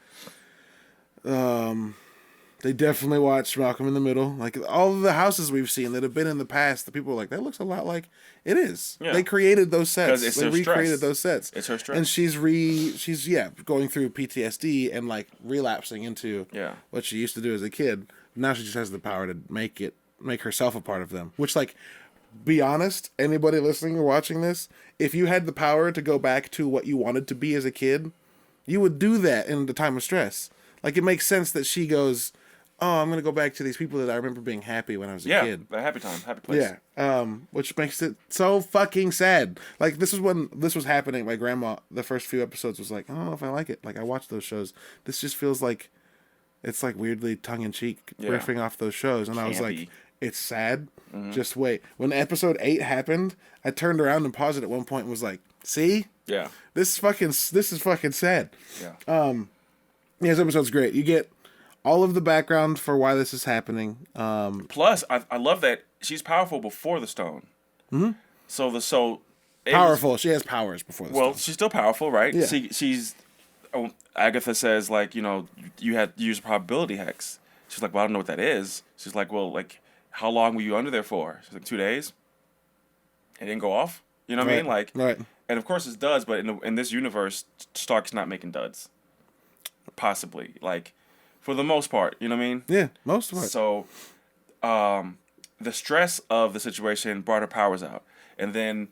They definitely watched Malcolm in the Middle. Like all of the houses we've seen that have been in the past, the people are like, that looks a lot like it is. Yeah. They created those sets. It's They her recreated stress. those sets. It's her stress. And she's going through PTSD and like relapsing into what she used to do as a kid. Now she just has the power to make herself a part of them. Which, like, be honest, anybody listening or watching this, if you had the power to go back to what you wanted to be as a kid, you would do that in the time of stress. Like, it makes sense that she goes, oh, I'm going to go back to these people that I remember being happy when I was a kid. Yeah, a happy time, happy place. Yeah, which makes it so fucking sad. Like, this is when this was happening. My grandma, the first few episodes, was like, I don't know if I like it. Like, I watched those shows. This just feels like, it's like weirdly tongue-in-cheek, riffing off those shows. And I was like, it's sad. Mm-hmm. Just wait. When episode 8 happened, I turned around and paused it at one point and was like, see? Yeah. This is fucking sad. Yeah. This episode's great. You get all of the background for why this is happening. Plus, I love that she's powerful before the stone. Mm-hmm. Powerful. She has powers before the stone. Well, she's still powerful, right? Yeah. She's. Agatha says, like, you know, you had to use a probability hex. She's like, well, I don't know what that is. She's like, well, like, how long were you under there for? She's like, 2 days. It didn't go off. You know what I mean? Like, right. And of course it does, but in this universe, Stark's not making duds. Possibly, like, for the most part. You know what I mean? Yeah, most of it. So, the stress of the situation brought her powers out, and then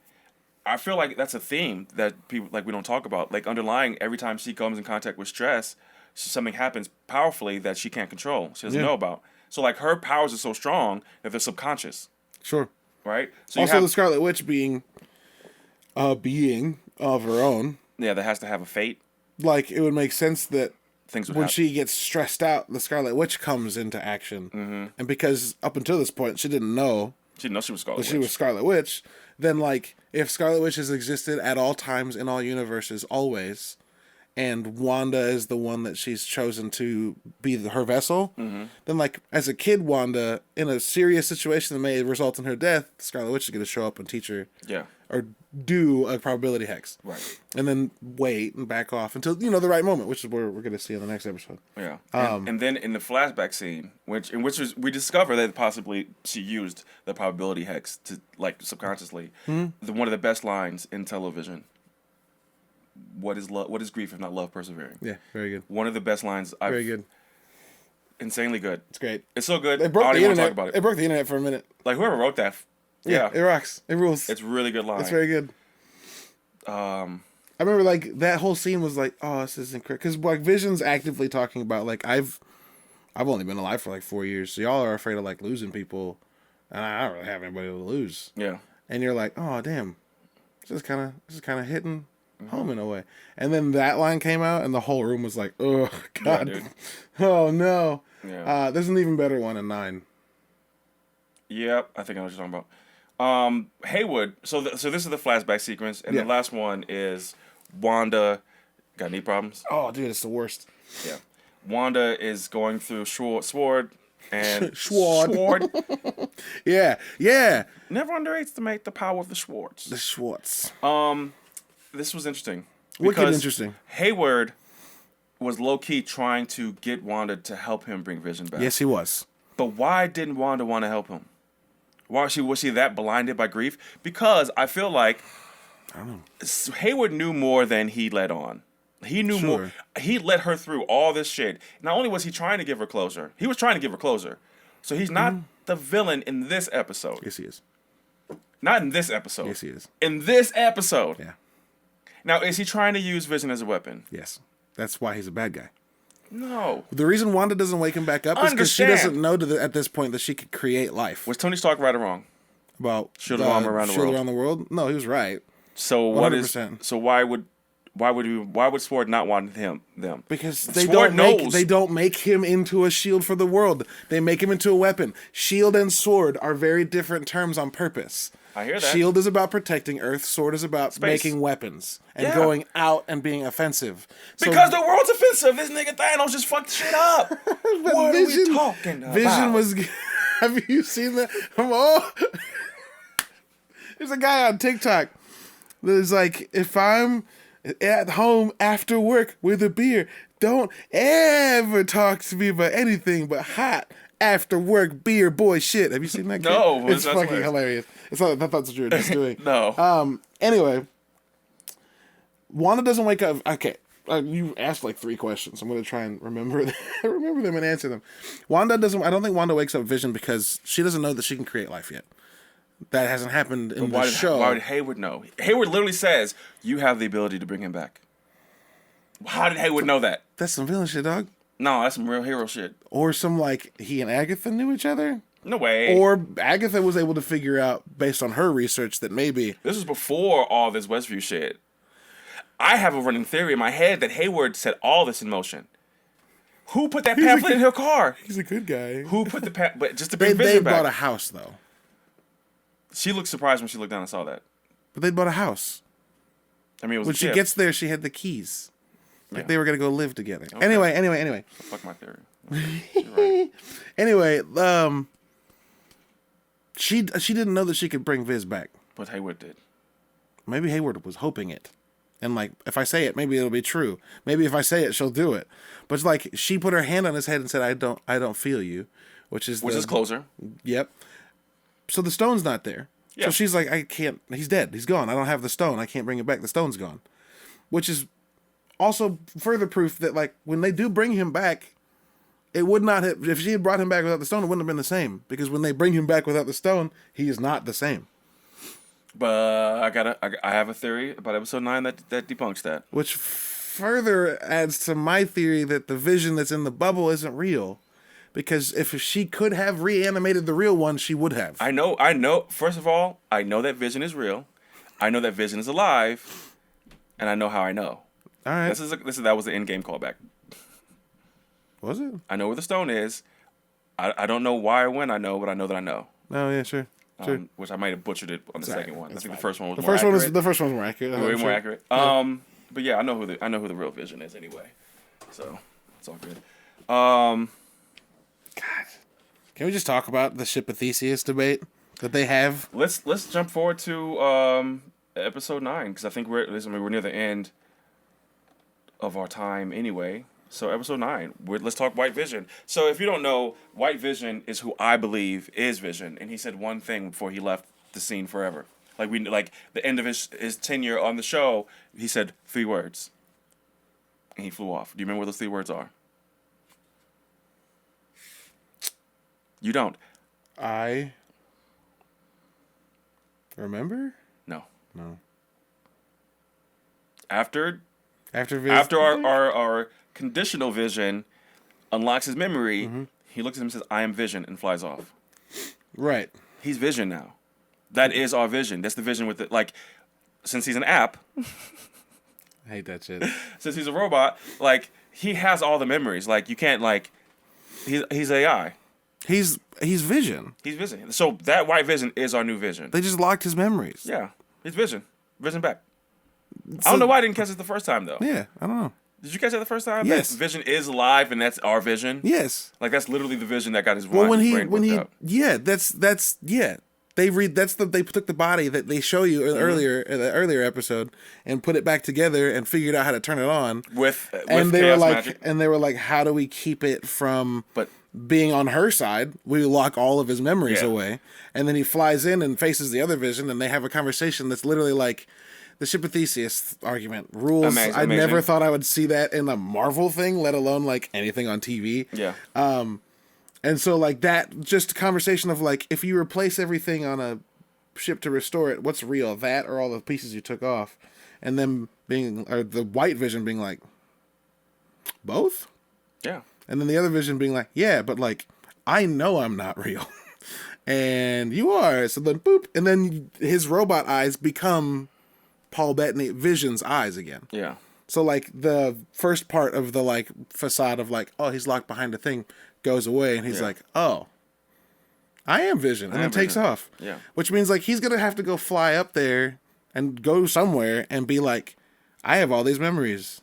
I feel like that's a theme that people, like, we don't talk about. Like, underlying every time she comes in contact with stress, something happens powerfully that she can't control. She doesn't know about. So, like, her powers are so strong that they're subconscious. Sure. Right? So also, the Scarlet Witch being a being of her own. Yeah, that has to have a fate. Like, it would make sense that things would when happen. she gets stressed out, the Scarlet Witch comes into action. Mm-hmm. And because up until this point, she didn't know. She didn't know she was Scarlet Witch. She was Scarlet Witch. Then, like, if Scarlet Witch has existed at all times in all universes, always, and Wanda is the one that she's chosen to be her vessel, then, like, as a kid, Wanda, in a serious situation that may result in her death, Scarlet Witch is going to show up and teach her. Yeah. Or do a probability hex. Right. And then wait and back off until, the right moment, which is where we're going to see in the next episode. Yeah. And then in the flashback scene, we discover that possibly she used the probability hex to, like, subconsciously. Mm-hmm. One of the best lines in television. What is love? What is grief if not love persevering? Yeah, very good. One of the best lines. Very good. Insanely good. It's great. It's so good. It broke I don't the even internet. want to talk about it. It broke the internet for a minute. Like, whoever wrote that. Yeah. It rocks. It rules. It's a really good line. It's very good. I remember, like, that whole scene was like, oh, this isn't correct. Because, like, Vision's actively talking about, like, I've only been alive for, like, 4 years, so y'all are afraid of, like, losing people, and I don't really have anybody to lose. Yeah. And you're like, oh, damn. This is kind of hitting home in a way. And then that line came out, and the whole room was like, oh, God. Yeah, dude. Oh, no. Yeah. There's an even better one in 9. Yep, I think I know what you're talking about. Haywood. So this is the flashback sequence, and the last one is Wanda. Got knee problems? Oh, dude, it's the worst. Yeah, Wanda is going through Sword and Sword. yeah. Never underestimate the power of the Schwartz. The Schwartz. This was interesting. Wicked interesting. Hayward was low key trying to get Wanda to help him bring Vision back. Yes, he was. But why didn't Wanda want to help him? Why was she that blinded by grief? Because I feel like Hayward knew more than he let on. He knew more. He let her through all this shit. Not only was he trying to give her closure, he was trying to give her closure. So he's not the villain in this episode. Yes, he is. Not in this episode. Yes, he is. In this episode. Yeah. Now, is he trying to use Vision as a weapon? Yes. That's why he's a bad guy. No. The reason Wanda doesn't wake him back up is because she doesn't know at this point that she could create life. Was Tony Stark right or wrong? About shield of armor around the world. Shield around the world? No, he was right. So 100%. So why would Sword not want them? Because they don't make him into a shield for the world. They make him into a weapon. Shield and sword are very different terms on purpose. I hear that. Shield is about protecting Earth. Sword is about making weapons and going out and being offensive. Because the world's offensive. This nigga Thanos just fucked shit up. What are we talking about? Vision was... Have you seen that? There's a guy on TikTok that is like, if I'm at home after work with a beer. Don't ever talk to me about anything but hot after work beer boy shit. Have you seen that? No, it's fucking hilarious. It's not, that's what you were just doing. No. Anyway, Wanda doesn't wake up. Okay, you asked like 3 questions. I'm gonna try and remember them and answer them. Wanda doesn't. I don't think Wanda wakes up Vision because she doesn't know that she can create life yet. That hasn't happened in the show. Why would Hayward know? Hayward literally says you have the ability to bring him back. How did Hayward know that? That's some villain shit, dog. No, that's some real hero shit. Or some like he and Agatha knew each other. No way. Or Agatha was able to figure out based on her research that maybe this was before all this Westview shit. I have a running theory in my head that Hayward set all this in motion. Who put that pamphlet in her car? He's a good guy. Who put the pamphlet? But just to bring Vision back. They bought a house though. She looked surprised when she looked down and saw that. But they bought a house. I mean, it was when she gets there, she had the keys. Like they were gonna go live together. Okay. Anyway. Fuck my theory. Right. Anyway, she didn't know that she could bring Viz back. But Hayward did. Maybe Hayward was hoping it. And like, if I say it, maybe it'll be true. Maybe if I say it, she'll do it. But it's like she put her hand on his head and said, "I don't feel you," which is closer. Yep. So the stone's not there. Yeah. So she's like, "I can't. He's dead. He's gone. I don't have the stone. I can't bring it back. The stone's gone," which is also further proof that like when they do bring him back, it would not have. If she had brought him back without the stone, it wouldn't have been the same. Because when they bring him back without the stone, he is not the same. But I have a theory about episode 9 that debunks that. Which further adds to my theory that the Vision that's in the bubble isn't real. Because if she could have reanimated the real one, she would have. I know. First of all, I know that Vision is real. I know that Vision is alive. And I know how I know. All right. That was the in-game callback. Was it? I know where the stone is. I don't know why or when I know, but I know that I know. Oh, yeah, sure. Sure. Which I might have butchered it on the second one. I think the first one was the first one. The first one was more accurate. Way more accurate. Yeah. But yeah, I know who the real Vision is anyway. So it's all good. God, can we just talk about the ship of Theseus debate that they have? Let's jump forward to episode 9 because I think we're near the end of our time anyway. So episode 9, let's talk White Vision. So if you don't know, White Vision is who I believe is Vision, and he said one thing before he left the scene forever. Like the end of his tenure on the show, he said 3 words, and he flew off. Do you remember what those 3 words are? You don't. I remember? No. After our conditional Vision unlocks his memory, mm-hmm. he looks at him and says, "I am Vision," and flies off. Right. He's Vision now. That is our Vision. That's the Vision with it. Like, since he's an app. I hate that shit. Since he's a robot, like, he has all the memories. Like, you can't, like, he's AI. He's Vision. He's Vision. So that White Vision is our new Vision. They just locked his memories. Yeah. He's Vision. Vision back. I don't know why I didn't catch it the first time, though. Yeah, I don't know. Did you catch that the first time? Yes. That Vision is alive, and that's our Vision? Yes. Like, that's literally the Vision that got his brain up. Yeah, that's yeah. They took the body that they show you earlier in the earlier episode and put it back together and figured out how to turn it on. And they were like, how do we keep it from being on her side? We lock all of his memories away, and then he flies in and faces the other Vision, and they have a conversation that's literally like the ship of Theseus argument. Rules. Amazing. I never thought I would see that in a Marvel thing, let alone like anything on TV. Yeah. And so like that just conversation of like, if you replace everything on a ship to restore it, what's real? That or all the pieces you took off? And then the White Vision being like, both? Yeah. And then the other Vision being like, yeah, but like, I know I'm not real. And you are. So then boop. And then his robot eyes become Paul Bettany Vision's eyes again. Yeah. So like the first part of the like facade of like, oh, he's locked behind a thing goes away, and he's like, oh, I am Vision, and then takes off. Yeah. Which means like he's gonna have to go fly up there and go somewhere and be like, I have all these memories.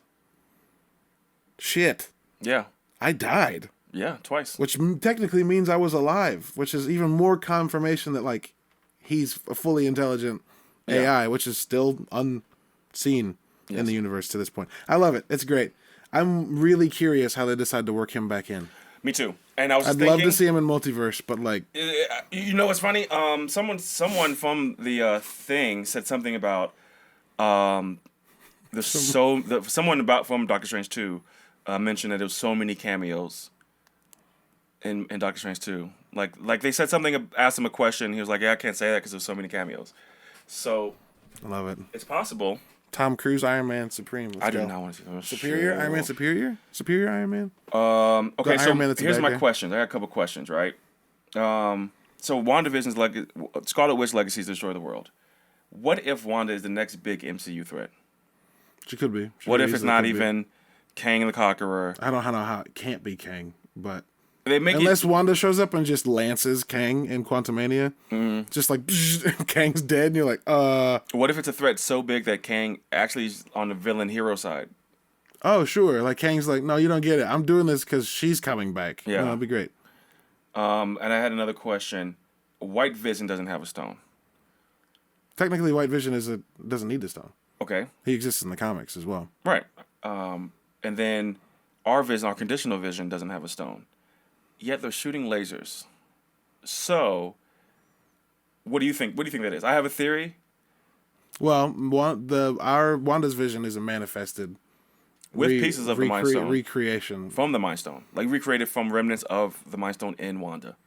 Shit. Yeah. I died. Yeah, twice. Which technically means I was alive, which is even more confirmation that like he's a fully intelligent AI, which is still unseen. in the universe to this point. I love it. It's great. I'm really curious how they decide to work him back in. Me too. And I was just I'd love to see him in multiverse, but like, you know what's funny? Someone from the thing said something about someone from Doctor Strange 2 mentioned that there was so many cameos in Doctor Strange 2. Like they said something, asked him a question. He was like, "Yeah, I can't say that because there's so many cameos." So I love it. It's possible. Tom Cruise, Iron Man Supreme. I do not want to see Superior Iron Man. Superior Iron Man. Okay, so here's my questions. I got a couple questions, right? So WandaVision's Scarlet Witch legacies destroy the world. What if Wanda is the next big MCU threat? She could be. What if it's not even Kang the Conqueror? I don't know how it can't be Kang, but unless Wanda shows up and just lances Kang in Quantumania, just like Kang's dead, and you're like, What if it's a threat so big that Kang actually is on the villain hero side? Oh, sure. Like Kang's like, no, you don't get it. I'm doing this because she's coming back. Yeah, that'd be great. And I had another question. White Vision doesn't have a stone. Technically, White Vision doesn't need the stone. Okay. He exists in the comics as well. Right. And then our conditional vision, doesn't have a stone. Yet they're shooting lasers. So, what do you think? What do you think that is? I have a theory. Well, Wanda's vision is a manifested with pieces of the Mind Stone recreation from the Mind Stone, like recreated from remnants of the Mind Stone in Wanda.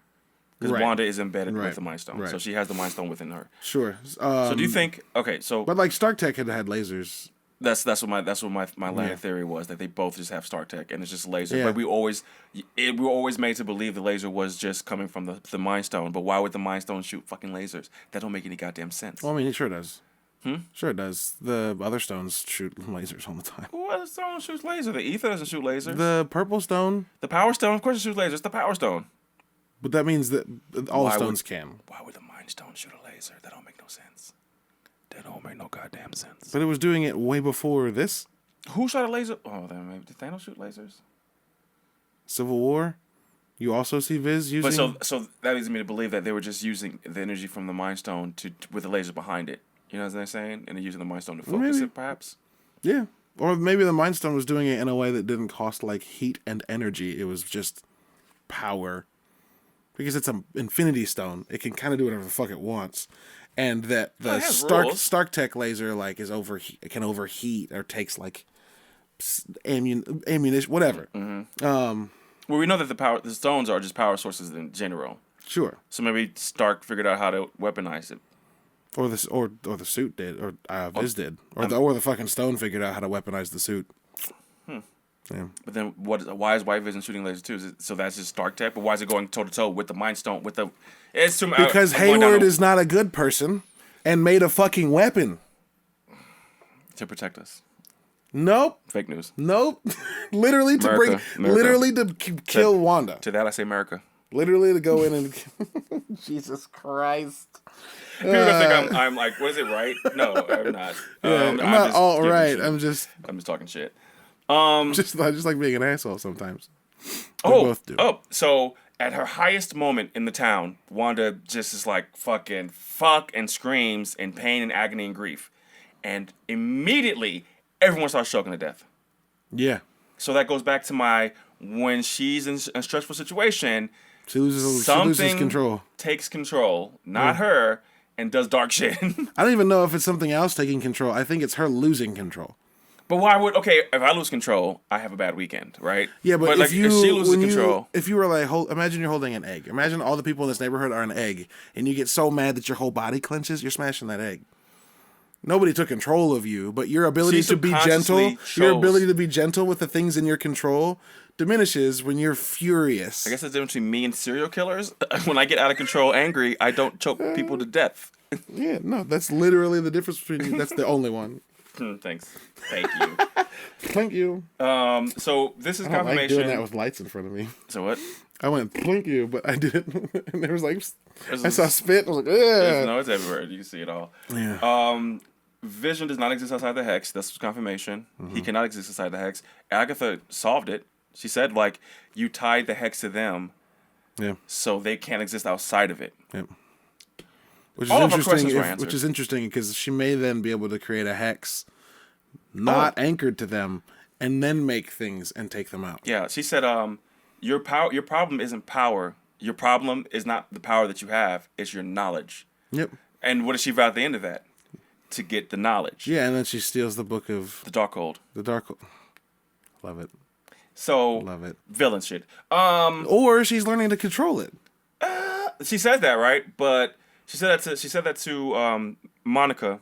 Because Wanda is embedded with the Mind Stone, so she has the Mind Stone within her. Sure. So do you think? Okay, so but like Stark Tech had lasers. That's what my line of theory was, that they both just have Stark Tech and it's just laser. Yeah. But we were always made to believe the laser was just coming from the Mind Stone. But why would the Mind Stone shoot fucking lasers? That don't make any goddamn sense. Well, I mean, it sure does. Sure it does. The other stones shoot lasers all the time. What stone shoots laser? The ether doesn't shoot lasers. The purple stone. The Power Stone, of course, it shoots lasers. It's the Power Stone. But that means that all the stones can. Why would the Mind Stone shoot a laser? That don't make no sense. That don't make no goddamn sense. But it was doing it way before this. Who shot a laser? Oh, then maybe did Thanos shoot lasers? Civil War. You also see Viz using. But so that leads me to believe that they were just using the energy from the Mind Stone with the laser behind it. You know what I'm saying? And they're using the Mind Stone to focus it, perhaps. Yeah, or maybe the Mind Stone was doing it in a way that didn't cost like heat and energy. It was just power. Because it's an Infinity Stone, it can kind of do whatever the fuck it wants, and that the Stark Tech laser like it can overheat or takes like ammunition, whatever. Mm-hmm. Well, we know that the stones are just power sources in general. Sure. So maybe Stark figured out how to weaponize it, or the suit did, or Viz did, or the fucking stone figured out how to weaponize the suit. Yeah. But then why is White Vision shooting lasers too? So that's just Stark Tech, but why is it going toe to toe with the Mind Stone? It's too because Hayward is not a good person and made a fucking weapon to protect us. Nope. Fake news. Nope. Literally to kill Wanda. To that I say America. Literally to go in and Jesus Christ. People gonna think I'm like, what is it, right? No, I'm not. I'm not all right. I'm just talking shit. Just like being an asshole sometimes. We both do. So at her highest moment in the town, Wanda just is like fuck and screams in pain and agony and grief. And immediately everyone starts choking to death. Yeah. So that goes back to when she's in a stressful situation, she loses control. Takes control, not her, and does dark shit. I don't even know if it's something else taking control. I think it's her losing control. But if I lose control, I have a bad weekend, right? Yeah, but if she loses control. If you were like, imagine you're holding an egg. Imagine all the people in this neighborhood are an egg, and you get so mad that your whole body clenches, you're smashing that egg. Nobody took control of you, but your ability to be gentle, with the things in your control diminishes when you're furious. I guess that's the difference between me and serial killers. When I get out of control angry, I don't choke people to death. Yeah, no, that's literally the difference between you. That's the only one. Thanks. Thank you. Thank you. So this is I don't confirmation. like doing that with lights in front of me. So what? I went, thank you, but I didn't. And there was like, I saw spit. I was like, ugh. No, it's everywhere. You can see it all. Yeah. Vision does not exist outside the Hex. That's confirmation. Mm-hmm. He cannot exist outside the Hex. Agatha solved it. She said, like, you tied the Hex to them. Yeah. So they can't exist outside of it. Yep. All of our questions were answered. Which is interesting because she may then be able to create a Hex not anchored to them, and then make things and take them out. Yeah, she said, your problem isn't power. Your problem is not the power that you have. It's your knowledge. Yep. And what does she vow at the end of that? To get the knowledge. Yeah, and then she steals the book of... The Darkhold. The Darkhold. Love it. So... Love it. Villain shit. Or she's learning to control it. She says that, right? But she said that to Monica.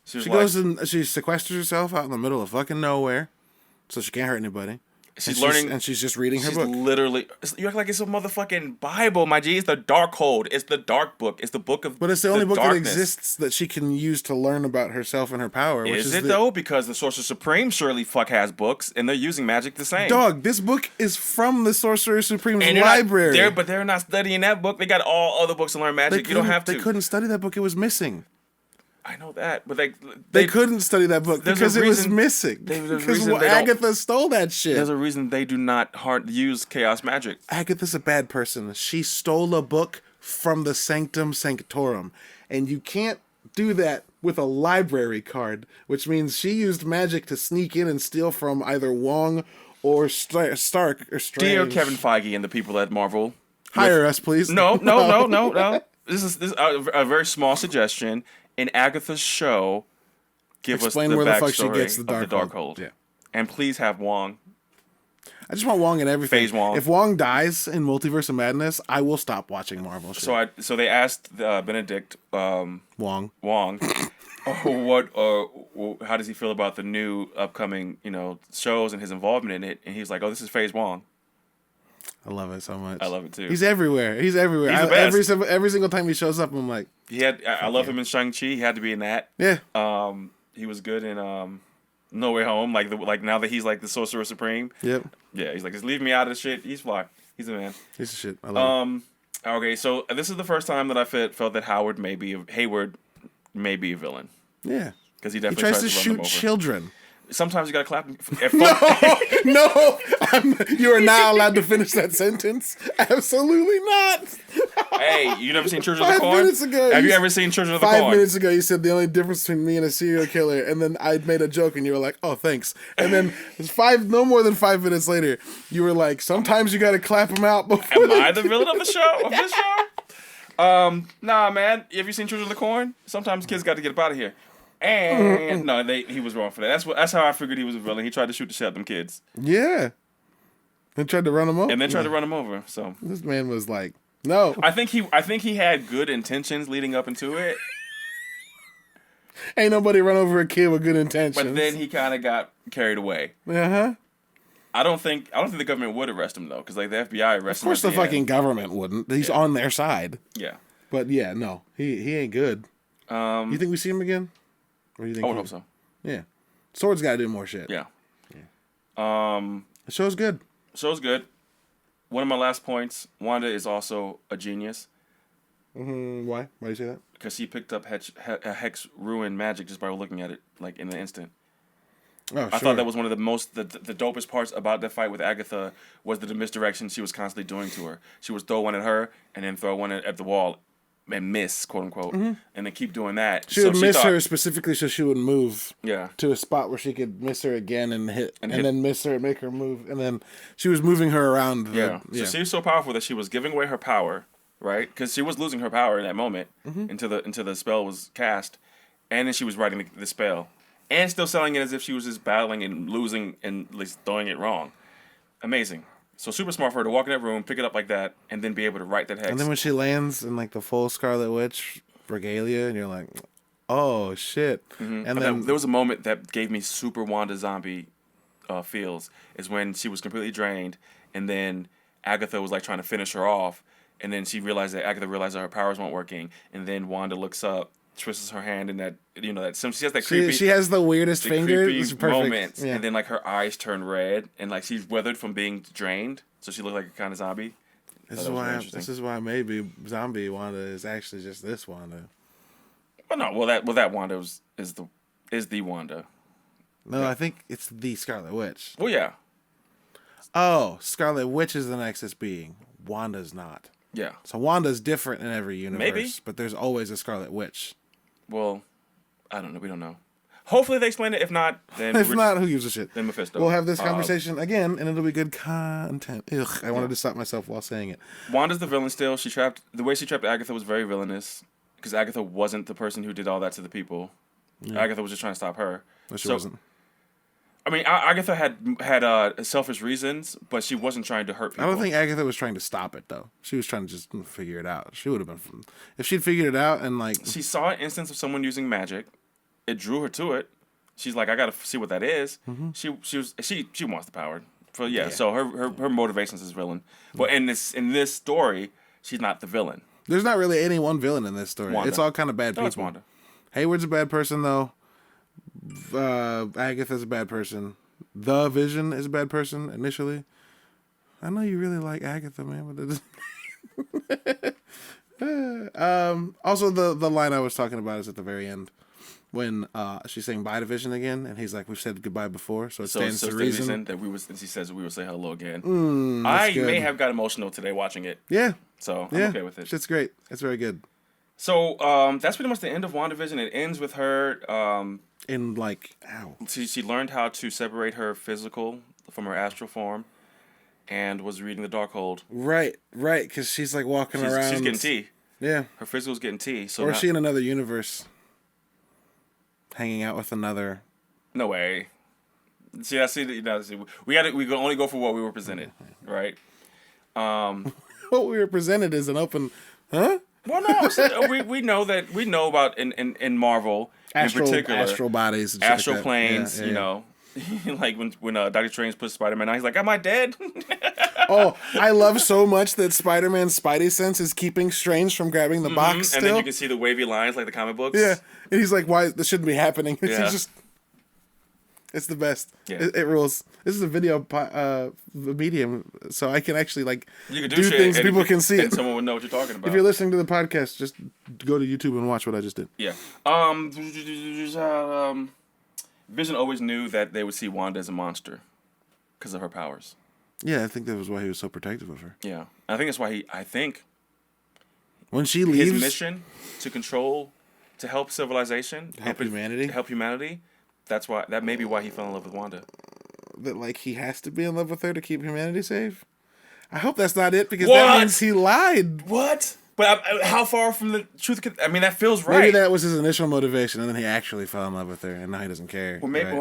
She goes and she sequesters herself out in the middle of fucking nowhere, so she can't hurt anybody. She's learning, and she's just reading her book. Literally, you act like it's a motherfucking Bible, my G. It's the Darkhold. It's the dark book. It's the book of. But it's the only book darkness. that exists that she can use to learn about herself and her power. Is it though? Because the Sorcerer Supreme surely has books, and they're using magic the same. Dog, this book is from the Sorcerer Supreme's library. But they're not studying that book. They got all other books to learn magic. You don't have to. They couldn't study that book. It was missing. I know that, but they couldn't study that book because it was missing. Because Agatha stole that shit. There's a reason they do not use chaos magic. Agatha's a bad person. She stole a book from the Sanctum Sanctorum, and you can't do that with a library card, which means she used magic to sneak in and steal from either Wong or Stark or Strange. Dear Kevin Feige and the people at Marvel, hire us, please. No. This is a very small suggestion. In Agatha's show, explain us the backstory she gets the Darkhold. Yeah. And please have Wong. I just want Wong in everything. Phase Wong. If Wong dies in Multiverse of Madness, I will stop watching Marvel shit. So they asked Benedict Wong. How does he feel about the new upcoming shows and his involvement in it? And he's like, oh, this is Phase Wong. I love it so much. I love it too. He's everywhere. He's everywhere. He's the best. Every single time he shows up, I'm like, I love him in Shang-Chi. He had to be in that. Yeah. He was good in No Way Home. Like now that he's like the Sorcerer Supreme. Yep. Yeah, he's like, just leave me out of the shit. He's fly. He's a man. He's a shit. I love it. Okay, so this is the first time that I felt that Hayward may be a villain. Yeah. Because he definitely tries to shoot children. Sometimes you gotta clap. No, you are not allowed to finish that sentence. Absolutely not. Hey, you never seen Children of the Corn? 5 minutes ago. Have you ever seen Children of the Corn? 5 minutes ago, you said the only difference between me and a serial killer, and then I made a joke, and you were like, "Oh, thanks." And then no more than 5 minutes later, you were like, "Sometimes you gotta clap them out." Am I the villain of the show? Of this show? Nah, man. Have you seen Children of the Corn? Sometimes kids got to get up out of here. And no, he was wrong for that. That's how I figured he was a villain. He tried to shoot the shit out of them kids. Yeah. And tried to run him over. And then tried to run him over. So this man was like, no. I think he had good intentions leading up into it. Ain't nobody run over a kid with good intentions. But then he kind of got carried away. Uh-huh. I don't think the government would arrest him though, because like the FBI arrested him. Of course, the fucking government wouldn't. He's on their side. Yeah. But yeah, no, he ain't good. You think we see him again? Or do you think I would hope so. Yeah. Sword's got to do more shit. Yeah. The show's good. Show's good. One of my last points, Wanda is also a genius. Mm-hmm. Why? Why do you say that? Because she picked up Hex Ruin magic just by looking at it, like, in an instant. Oh, sure. I thought that was one of the the dopest parts about the fight with Agatha was the misdirection she was constantly doing to her. She would throw one at her and then throw one at the wall and miss, quote unquote, and then keep doing that. She would miss her specifically so she would move to a spot where she could miss her again and hit, and then miss her and make her move. And then she was moving her around. So she was so powerful that she was giving away her power, right? Because she was losing her power in that moment until the spell was cast. And then she was writing the spell. And still selling it as if she was just battling and losing and at least throwing it wrong. Amazing. So super smart for her to walk in that room, pick it up like that, and then be able to write that hex. And then when she lands in like the full Scarlet Witch regalia, and you're like, oh shit. Mm-hmm. And then there was a moment that gave me super Wanda zombie feels, is when she was completely drained, and then Agatha was like trying to finish her off, and then Agatha realized that her powers weren't working, and then Wanda looks up, twists her hand in that, she has that creepy. She has the weirdest finger. It's perfect. Moments, and then like her eyes turn red, and like she's weathered from being drained, so she looked like a kind of zombie. This is why maybe zombie Wanda is actually just this Wanda. Well, no, that Wanda is the Wanda. No, yeah. I think it's the Scarlet Witch. Well, yeah. Oh, Scarlet Witch is the Nexus being. Wanda's not. Yeah. So Wanda's different in every universe, Maybe. But there's always a Scarlet Witch. Well, I don't know. We don't know. Hopefully they explain it. If not, then If not, who gives a shit? Then Mephisto. We'll have this conversation again, and it'll be good content. Ugh, I wanted to stop myself while saying it. Wanda's the villain still. The way she trapped Agatha was very villainous, because Agatha wasn't the person who did all that to the people. Yeah. Agatha was just trying to stop her. But she wasn't. I mean, Agatha had selfish reasons, but she wasn't trying to hurt people. I don't think Agatha was trying to stop it, though. She was trying to just figure it out. She would have been... If she'd figured it out and, like... She saw an instance of someone using magic. It drew her to it. She's like, I gotta see what that is. Mm-hmm. She wants the power. So her motivations is villain. But in this story, she's not the villain. There's not really any one villain in this story. Wanda. It's all kind of bad people. It's Wanda. Hayward's a bad person, though. Agatha's a bad person. The Vision is a bad person initially. I know you really like Agatha, man, but also the line I was talking about is at the very end when she's saying bye to Vision again, and he's like, "We've said goodbye before, so it stands to reason that she says we will say hello again." I may have got emotional today watching it. Yeah, so I'm okay with it. It's great. It's very good. So that's pretty much the end of WandaVision. It ends with her in like, ow. She learned how to separate her physical from her astral form, and was reading the Darkhold. Right, because she's like walking around. She's getting tea. Yeah, her physical's getting tea. So or is she in another universe, hanging out with another? No way. See, we can only go for what we were presented, right? What we were presented is an open, huh? Well, no, we know about in Marvel in particular astral bodies, and astral like planes. Yeah. You know, like when Doctor Strange puts Spider-Man on, he's like, "Am I dead?" Oh, I love so much that Spider-Man's Spidey sense is keeping Strange from grabbing the box. Still. And then you can see the wavy lines like the comic books. Yeah, and he's like, "Why? This shouldn't be happening." Yeah. It's the best. Yeah. It rules. This is a video medium, so I can actually you can do things people can see and it. someone would know what you're talking about. If you're listening to the podcast, just go to YouTube and watch what I just did. Yeah. Vision always knew that they would see Wanda as a monster because of her powers. Yeah, I think that was why he was so protective of her. Yeah, I think that's why when she leaves, his mission to help civilization, help humanity. That may be why he fell in love with Wanda. That he has to be in love with her to keep humanity safe. I hope that's not it, because that means he lied. What? But how far from the truth could... I mean, that feels right. Maybe that was his initial motivation, and then he actually fell in love with her, and now he doesn't care. Well, maybe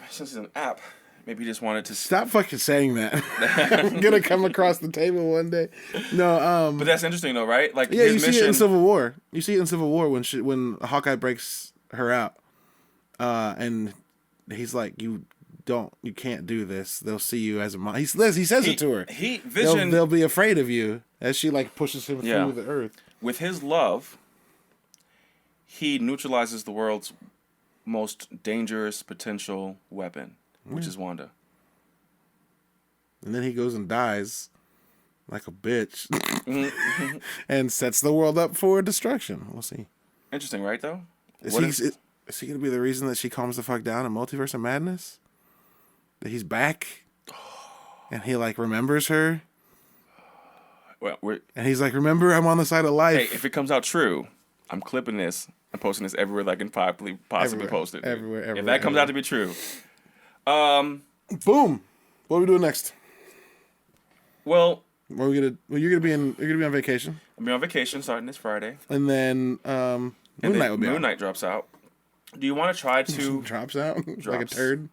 since it's an app, maybe he just wanted to... Stop fucking saying that. I'm going to come across the table one day. No, But that's interesting, though, right? Like, yeah, you see it in Civil War. You see it in Civil War when Hawkeye breaks her out, and he's like, you can't do this. They'll see you as a monster. He says it to her. Vision... They'll be afraid of you, as she pushes him through the earth. With his love, he neutralizes the world's most dangerous potential weapon, which is Wanda. And then he goes and dies like a bitch and sets the world up for destruction. We'll see. Interesting, right, though? Is he going to be the reason that she calms the fuck down in Multiverse of Madness? That he's back? And he, remembers her? Well, and he's like, remember, I'm on the side of life. Hey, if it comes out true, I'm clipping this and posting this everywhere that I can possibly post it. Everywhere. If that comes out to be true. Boom. What are we doing next? Well, you're gonna be on vacation. I'll be on vacation starting this Friday. And then Moon Knight will be Moon Knight drops out. Do you want to try to drops out like a turd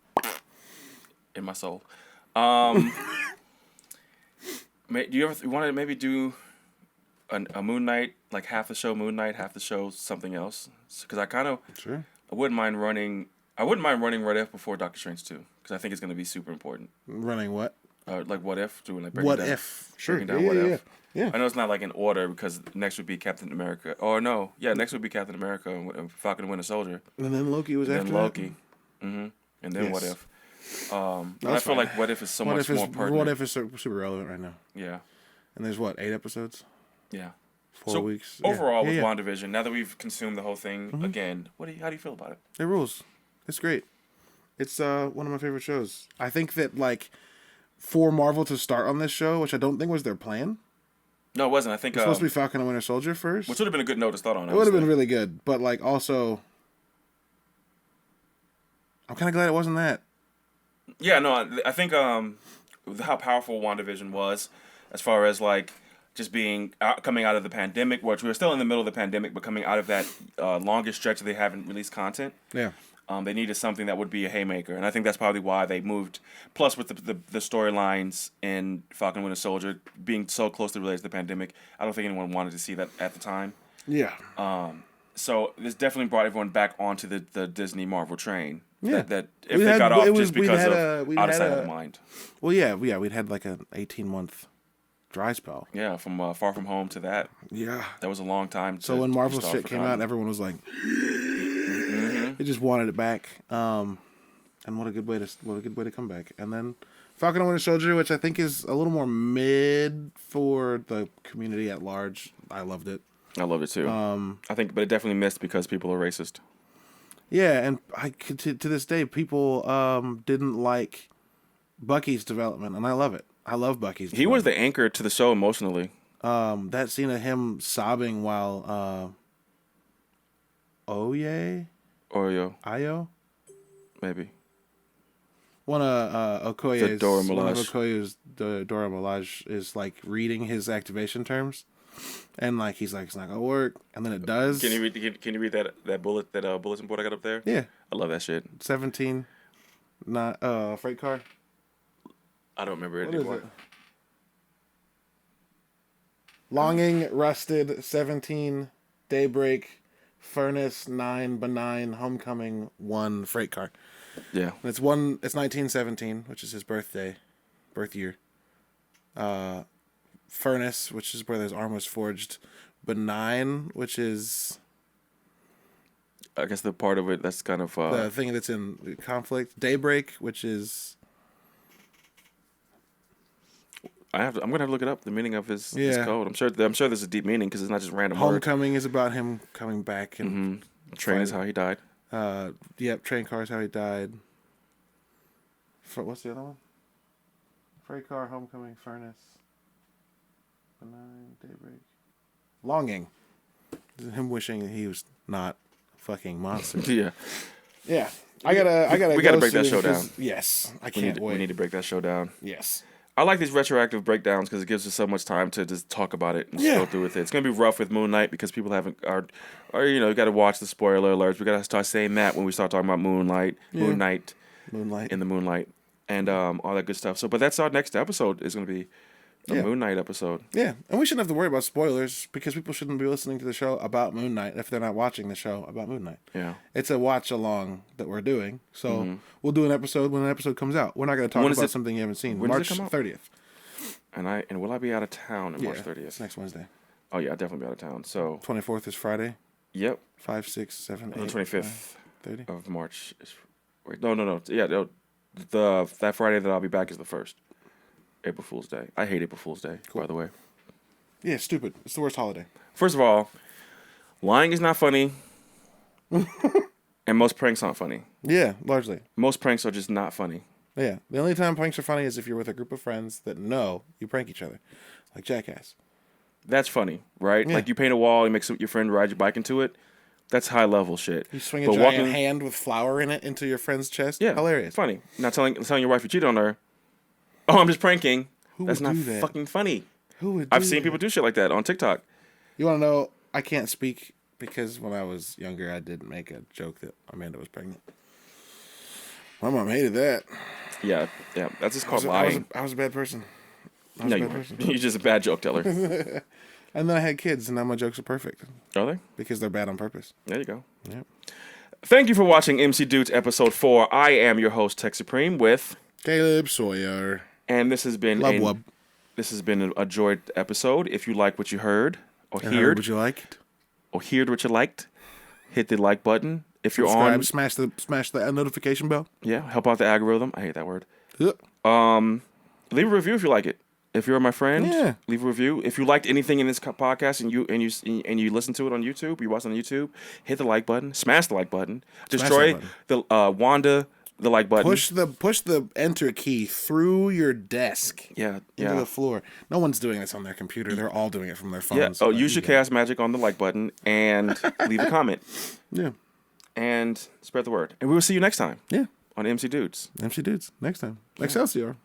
in my soul? Do you want to maybe do a Moon Knight, like half the show Moon Knight, half the show something else? Because sure. I wouldn't mind running What If before Doctor Strange 2, because I think it's going to be super important. Running what? Like What If, doing What If? Sure. What If. Yeah. I know it's not in order, because next would be Captain America. Or no, next would be Captain America and Falcon and Winter Soldier. And then Loki was after. And then Loki. Mm-hmm. And then What If. I feel like What If is much more pertinent. What If is super relevant right now. Yeah. And there's 8 episodes? Yeah. 4 weeks. Overall, with WandaVision, now that we've consumed the whole thing again, how do you feel about it? It rules. It's great. It's one of my favorite shows. I think that for Marvel to start on this show, which I don't think was their plan. No, it wasn't. I think it's supposed to be Falcon and Winter Soldier first, which would have been a good note to start on. It would have been really good, but also I'm kind of glad it wasn't that. Yeah, no, I think how powerful WandaVision was, as far as like just coming out of the pandemic, which we were still in the middle of the pandemic, but coming out of that longest stretch that they haven't released content. Yeah. They needed something that would be a haymaker, and I think that's probably why they moved. Plus, with the storylines in Falcon and Winter Soldier being so closely related to the pandemic, I don't think anyone wanted to see that at the time. Yeah. So this definitely brought everyone back onto the Disney Marvel train. Yeah. That if they got off just because of out of sight, out of mind. Well, yeah, we'd had like an 18-month dry spell. Yeah, from Far From Home to that. Yeah. That was a long time. So when Marvel shit came out, everyone was like, they just wanted it back. And what a good way to come back. And then Falcon and Winter Soldier, which I think is a little more mid for the community at large. I loved it. I loved it too. I think, but it definitely missed because people are racist. Yeah, and to this day, people didn't like Bucky's development, and I love it. I love Bucky's development. He was the anchor to the show emotionally. That scene of him sobbing while Ayo? Maybe. One of Okoye's Dora Milaje is like reading his activation terms. And like he's like, it's not gonna work, and then it does. Can you read that bulletin board I got up there? Yeah, I love that shit. 17, not freight car. I don't remember it what anymore. Is it? Longing, rusted, 17, daybreak, furnace, 9, benign, homecoming, 1, freight car. Yeah, and it's 1917, which is his birth year. Furnace, which is where his arm was forged. Benign, which is, I guess, the part of it that's kind of the thing that's in conflict. Daybreak, which is, I'm gonna have to look it up. The meaning of his code. I'm sure there's a deep meaning because it's not just random. Homecoming is about him coming back and Train is how he died. Train car is how he died. What's the other one? Freight car, homecoming, furnace. Benign, daybreak. Longing. Him wishing he was not a fucking monster. Yeah. Yeah. We gotta break that show down. Yes. I can't wait. We need to break that show down. Yes. I like these retroactive breakdowns because it gives us so much time to just talk about it and go through with it. It's gonna be rough with Moon Knight because people you got to watch the spoiler alerts. We gotta start saying that when we start talking about Moon Knight, in the Moonlight, and all that good stuff. So, but that's our next episode is gonna be a Moon Knight episode. Yeah, and we shouldn't have to worry about spoilers because people shouldn't be listening to the show about Moon Knight if they're not watching the show about Moon Knight. Yeah, it's a watch along that we're doing. So we'll do an episode when an episode comes out. We're not going to talk about something you haven't seen. March 30th. And will I be out of town on March 30th? It's next Wednesday. Oh yeah, I'll definitely be out of town. So 24th is Friday. Yep. 5, 6, 7, 8. The 25th 30 of March. No. Yeah, that Friday that I'll be back is the 1st. April Fool's Day. I hate April Fool's Day, by the way. Yeah, stupid. It's the worst holiday. First of all, lying is not funny. And most pranks aren't funny. Yeah, largely. Most pranks are just not funny. Yeah. The only time pranks are funny is if you're with a group of friends that know you prank each other. Like Jackass. That's funny, right? Yeah. Like you paint a wall, you make your friend ride your bike into it. That's high level shit. You swing a giant hand with flour in it into your friend's chest. Yeah. Hilarious. Funny. Not telling your wife you cheated on her. Oh, I'm just pranking. That's not fucking funny. Who would? I've seen people do shit like that on TikTok. You want to know? I can't speak because when I was younger, I did make a joke that Amanda was pregnant. My mom hated that. Yeah. That's just called lying. I was a bad person. You're just a bad joke teller. And then I had kids, and now my jokes are perfect. Are they? Because they're bad on purpose. There you go. Yep. Thank you for watching MC Dudes episode 4. I am your host, Tech Supreme, with Caleb Sawyer. And this has been a joyed episode. If you like what you heard or heard what you liked, or heard what you liked, hit the like button. If you're on, smash the notification bell. Yeah, help out the algorithm. I hate that word. Yeah. Leave a review if you like it. If you're my friend, leave a review. If you liked anything in this podcast and you listen to it on YouTube, you watch it on YouTube, hit the like button, smash the like button, destroy the Wanda. The like button. Push the enter key through your desk. Into the floor. No one's doing this on their computer. They're all doing it from their phones. Yeah. Oh, use your chaos magic on the like button and leave a comment. Yeah. And spread the word. And we will see you next time. Yeah. on Mcdudes. Mcdudes next time. Excelsior.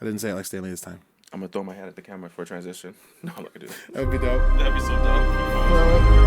I didn't say it like Stanley this time. I'm gonna throw my hat at the camera for a transition. No, I'm not gonna do that. That would be dope. That'd be so dumb.